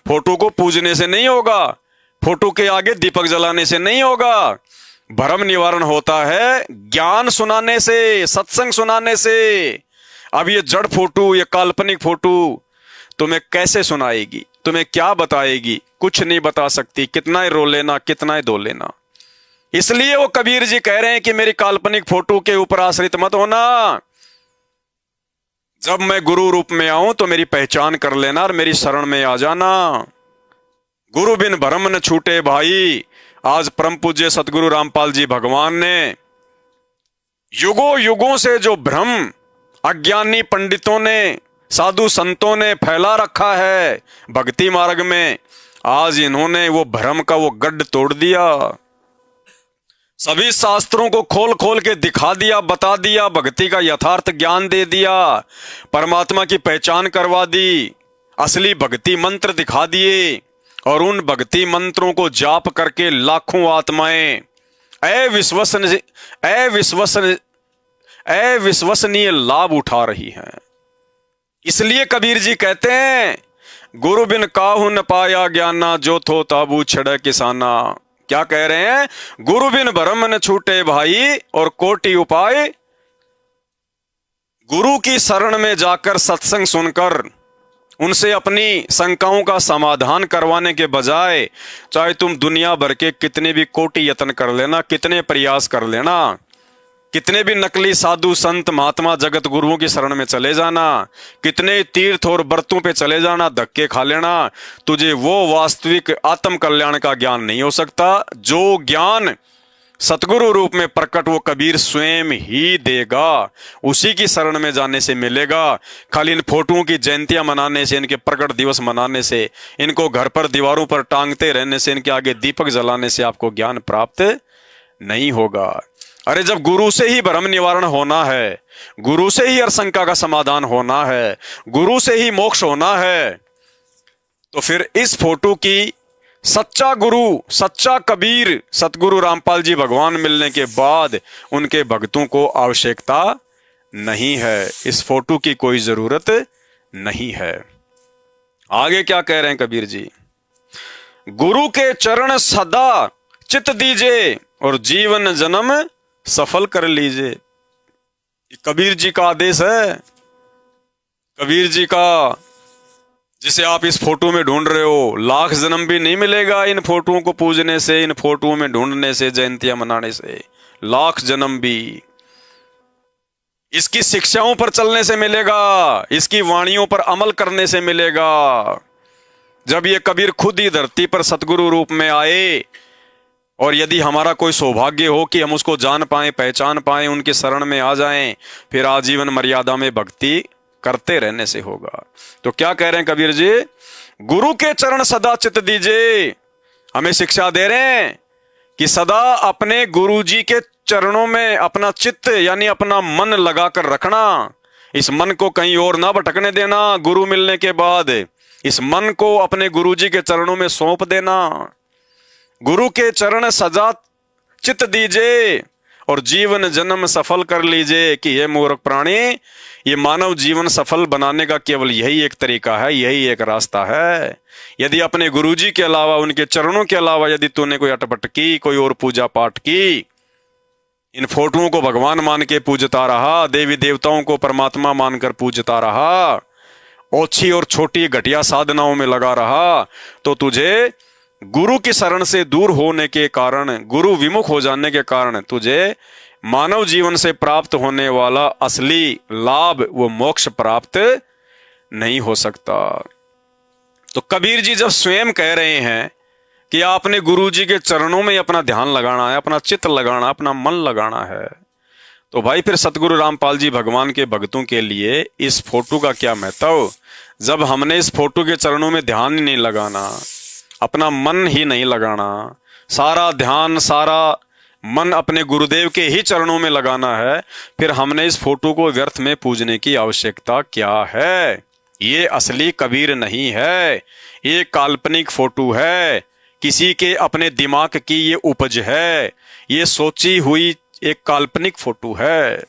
फोटो को पूजने से नहीं होगा, फोटो के आगे दीपक जलाने से नहीं होगा। भ्रम निवारण होता है ज्ञान सुनाने से, सत्संग सुनाने से। अब ये जड़ फोटो, ये काल्पनिक फोटो तुम्हें कैसे सुनाएगी? तुम्हें क्या बताएगी? कुछ नहीं बता सकती। कितना ही रो लेना, कितना ही धो लेना। इसलिए वो कबीर जी कह रहे हैं कि मेरी काल्पनिक फोटो के ऊपर आश्रित मत होना। जब मैं गुरु रूप में आऊं तो मेरी पहचान कर लेना और मेरी शरण में आ जाना। गुरु बिन भरम न छूटे भाई। आज परम पूज्य सतगुरु रामपाल जी भगवान ने युगों युगों से जो भ्रम अज्ञानी पंडितों ने, साधु संतों ने फैला रखा है भक्ति मार्ग में, आज इन्होंने वो भ्रम का वो गड्ढ तोड़ दिया। सभी शास्त्रों को खोल खोल के दिखा दिया, बता दिया, भक्ति का यथार्थ ज्ञान दे दिया, परमात्मा की पहचान करवा दी, असली भक्ति मंत्र दिखा दिए, और उन भक्ति मंत्रों को जाप करके लाखों आत्माएं अविश्वसनीय अविश्वसनीय अविश्वसनीय लाभ उठा रही हैं। इसलिए कबीर जी कहते हैं, गुरु बिन काहू न पाया ज्ञाना, जो थो ताबू छड़े किसाना। क्या कह रहे हैं? गुरु बिन भरम न छूटे भाई, और कोटि उपाय। गुरु की शरण में जाकर सत्संग सुनकर उनसे अपनी शंकाओं का समाधान करवाने के बजाय, चाहे तुम दुनिया भर के कितने भी कोटि यत्न कर लेना, कितने प्रयास कर लेना, कितने भी नकली साधु संत महात्मा जगत गुरुओं की शरण में चले जाना, कितने तीर्थ और व्रतों पे चले जाना, धक्के खा लेना, तुझे वो वास्तविक आत्म कल्याण का ज्ञान नहीं हो सकता जो ज्ञान सतगुरु रूप में प्रकट वो कबीर स्वयं ही देगा। उसी की शरण में जाने से मिलेगा। खाली इन फोटोओं की जयंतियां मनाने से, इनके प्रकट दिवस मनाने से, इनको घर पर दीवारों पर टांगते रहने से, इनके आगे दीपक जलाने से आपको ज्ञान प्राप्त नहीं होगा। अरे जब गुरु से ही भ्रम निवारण होना है, गुरु से ही हर शंका का समाधान होना है, गुरु से ही मोक्ष होना है, तो फिर इस फोटो की सच्चा गुरु, सच्चा कबीर सतगुरु रामपाल जी भगवान मिलने के बाद उनके भक्तों को आवश्यकता नहीं है। इस फोटो की कोई जरूरत नहीं है। आगे क्या कह रहे हैं कबीर जी? गुरु के चरण सदा चित दीजिए, और जीवन जन्म सफल कर लीजिए। कबीर जी का आदेश है। कबीर जी का, जिसे आप इस फोटो में ढूंढ रहे हो, लाख जन्म भी नहीं मिलेगा इन फोटोओं को पूजने से, इन फोटोओं में ढूंढने से, जयंतियां मनाने से। लाख जन्म भी इसकी शिक्षाओं पर चलने से मिलेगा, इसकी वाणियों पर अमल करने से मिलेगा। जब ये कबीर खुद ही धरती पर सतगुरु रूप में आए, और यदि हमारा कोई सौभाग्य हो कि हम उसको जान पाएं, पहचान पाएं, उनके शरण में आ जाएं, फिर आजीवन मर्यादा में भक्ति करते रहने से होगा। तो क्या कह रहे हैं कबीर जी? गुरु के चरण सदा चित दीजिए। हमें शिक्षा दे रहे हैं कि सदा अपने गुरु जी के चरणों में अपना चित्त यानी अपना मन लगाकर रखना। इस मन को कहीं और ना भटकने देना। गुरु मिलने के बाद इस मन को अपने गुरु जी के चरणों में सौंप देना। गुरु के चरण सजा चित दीजिए और जीवन जन्म सफल कर लीजिए। कि ये मूर्ख प्राणी, ये मानव जीवन सफल बनाने का केवल यही एक तरीका है, यही एक रास्ता है। यदि अपने गुरुजी के अलावा, उनके चरणों के अलावा यदि तूने कोई अटपट की, कोई और पूजा पाठ की, इन फोटोओं को भगवान मान के पूजता रहा, देवी देवताओं को परमात्मा मानकर पूजता रहा, ओछी और छोटी घटिया साधनाओं में लगा रहा, तो तुझे गुरु की शरण से दूर होने के कारण, गुरु विमुख हो जाने के कारण तुझे मानव जीवन से प्राप्त होने वाला असली लाभ, वो मोक्ष प्राप्त नहीं हो सकता। तो कबीर जी जब स्वयं कह रहे हैं कि आपने गुरु जी के चरणों में अपना ध्यान लगाना है, अपना चित्त लगाना, अपना मन लगाना है, तो भाई फिर सतगुरु रामपाल जी भगवान के भक्तों के लिए इस फोटो का क्या महत्व? जब हमने इस फोटो के चरणों में ध्यान ही नहीं लगाना, अपना मन ही नहीं लगाना, सारा ध्यान, सारा मन अपने गुरुदेव के ही चरणों में लगाना है, फिर हमने इस फोटो को व्यर्थ में पूजने की आवश्यकता क्या है? ये असली कबीर नहीं है, ये काल्पनिक फोटो है, किसी के अपने दिमाग की ये उपज है, ये सोची हुई एक काल्पनिक फोटो है।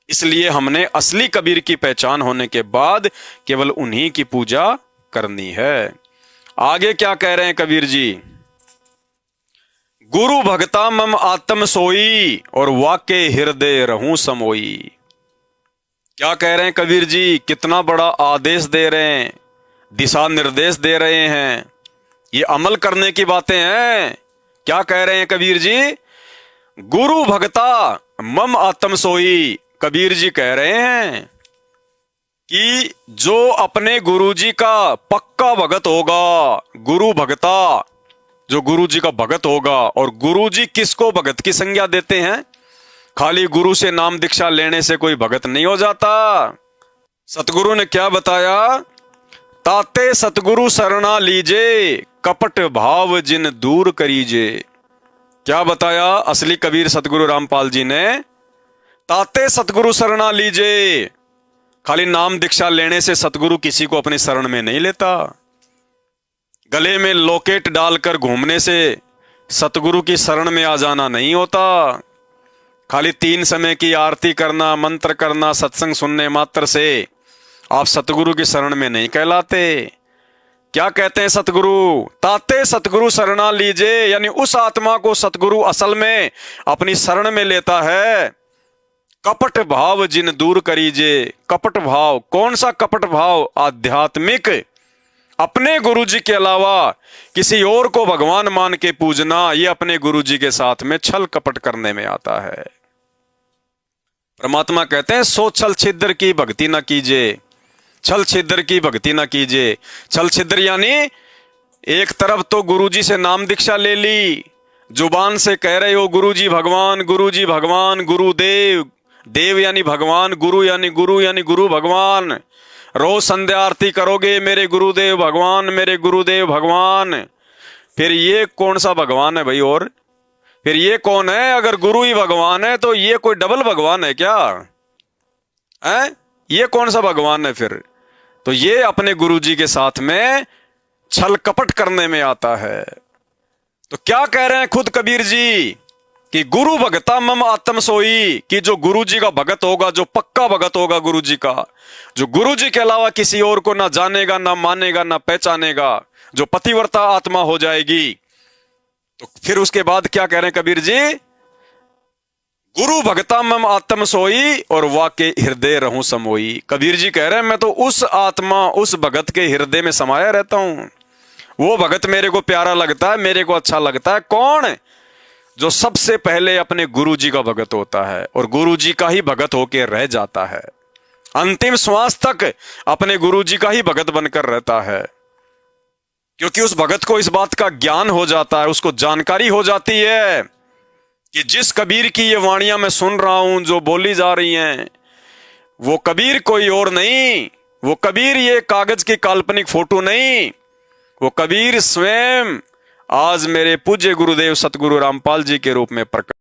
इसलिए हमने असली कबीर की पहचान होने के बाद केवल उन्हीं की पूजा करनी है। आगे क्या कह रहे हैं कबीर जी? गुरु भगता मम आत्म सोई, और वाके हृदय रहूं समोई। क्या कह रहे हैं कबीर जी? कितना बड़ा आदेश दे रहे हैं, दिशा निर्देश दे रहे हैं, ये अमल करने की बातें हैं। क्या कह रहे हैं कबीर जी? गुरु भगता मम आत्म सोई। कबीर जी कह रहे हैं कि जो अपने गुरु जी का पक्का भगत होगा, गुरु भगता, जो गुरु जी का भगत होगा, और गुरु जी किसको भगत की संज्ञा देते हैं? खाली गुरु से नाम दीक्षा लेने से कोई भगत नहीं हो जाता। सतगुरु ने क्या बताया? ताते सतगुरु शरणा लीजे, कपट भाव जिन दूर करीजे। क्या बताया असली कबीर सतगुरु रामपाल जी ने? ताते सतगुरु शरणा लीजे। खाली नाम दीक्षा लेने से सतगुरु किसी को अपनी शरण में नहीं लेता। गले में लॉकेट डालकर घूमने से सतगुरु की शरण में आ जाना नहीं होता। खाली 3 समय की आरती करना, मंत्र करना, सत्संग सुनने मात्र से आप सतगुरु की शरण में नहीं कहलाते। क्या कहते हैं सतगुरु? ताते सतगुरु शरणा लीजे, यानी उस आत्मा को सतगुरु असल में अपनी शरण में लेता है। कपट भाव जिन दूर करीजे। कपट भाव, कौन सा कपट भाव? आध्यात्मिक। अपने गुरुजी के अलावा किसी और को भगवान मान के पूजना, यह अपने गुरुजी के साथ में छल कपट करने में आता है। परमात्मा कहते हैं सो छल छिद्र की भक्ति न कीजिए। छल छिद्र की भक्ति न कीजिए। छल छिद्र यानी एक तरफ तो गुरुजी से नाम दीक्षा ले ली, जुबान से कह रहे हो गुरुजी भगवान, गुरुजी भगवान, गुरुदेव, देव यानी भगवान, गुरु यानी गुरु भगवान। रोज संध्या आरती करोगे मेरे गुरुदेव भगवान, मेरे गुरुदेव भगवान। फिर ये कौन सा भगवान है भाई? और फिर ये कौन है? अगर गुरु ही भगवान है तो ये कोई डबल भगवान है क्या? है ये कौन सा भगवान है फिर? तो ये अपने गुरुजी के साथ में छल कपट करने में आता है। तो क्या कह रहे हैं खुद कबीर जी कि गुरु भगता मम आत्म सोई, कि जो गुरुजी का भगत होगा, जो पक्का भगत होगा गुरुजी का, जो गुरुजी के अलावा किसी और को ना जानेगा, ना मानेगा, ना पहचानेगा, जो पतिव्रता आत्मा हो जाएगी। तो फिर उसके बाद क्या कह रहे हैं कबीर जी? गुरु भगता मम आत्म सोई और वाके हृदय रहूं समोई। कबीर जी कह रहे हैं मैं तो उस आत्मा, उस भगत के हृदय में समाया रहता हूं। वो भगत मेरे को प्यारा लगता है, मेरे को अच्छा लगता है। कौन? जो सबसे पहले अपने गुरुजी का भगत होता है और गुरुजी का ही भगत होके रह जाता है। अंतिम श्वास तक अपने गुरुजी का ही भगत बनकर रहता है, क्योंकि उस भगत को इस बात का ज्ञान हो जाता है, उसको जानकारी हो जाती है कि जिस कबीर की ये वाणियां मैं सुन रहा हूं, जो बोली जा रही हैं, वो कबीर कोई और नहीं। वो कबीर ये कागज की काल्पनिक फोटो नहीं, वो कबीर स्वयं आज मेरे पूज्य गुरुदेव सतगुरु रामपाल जी के रूप में प्रकट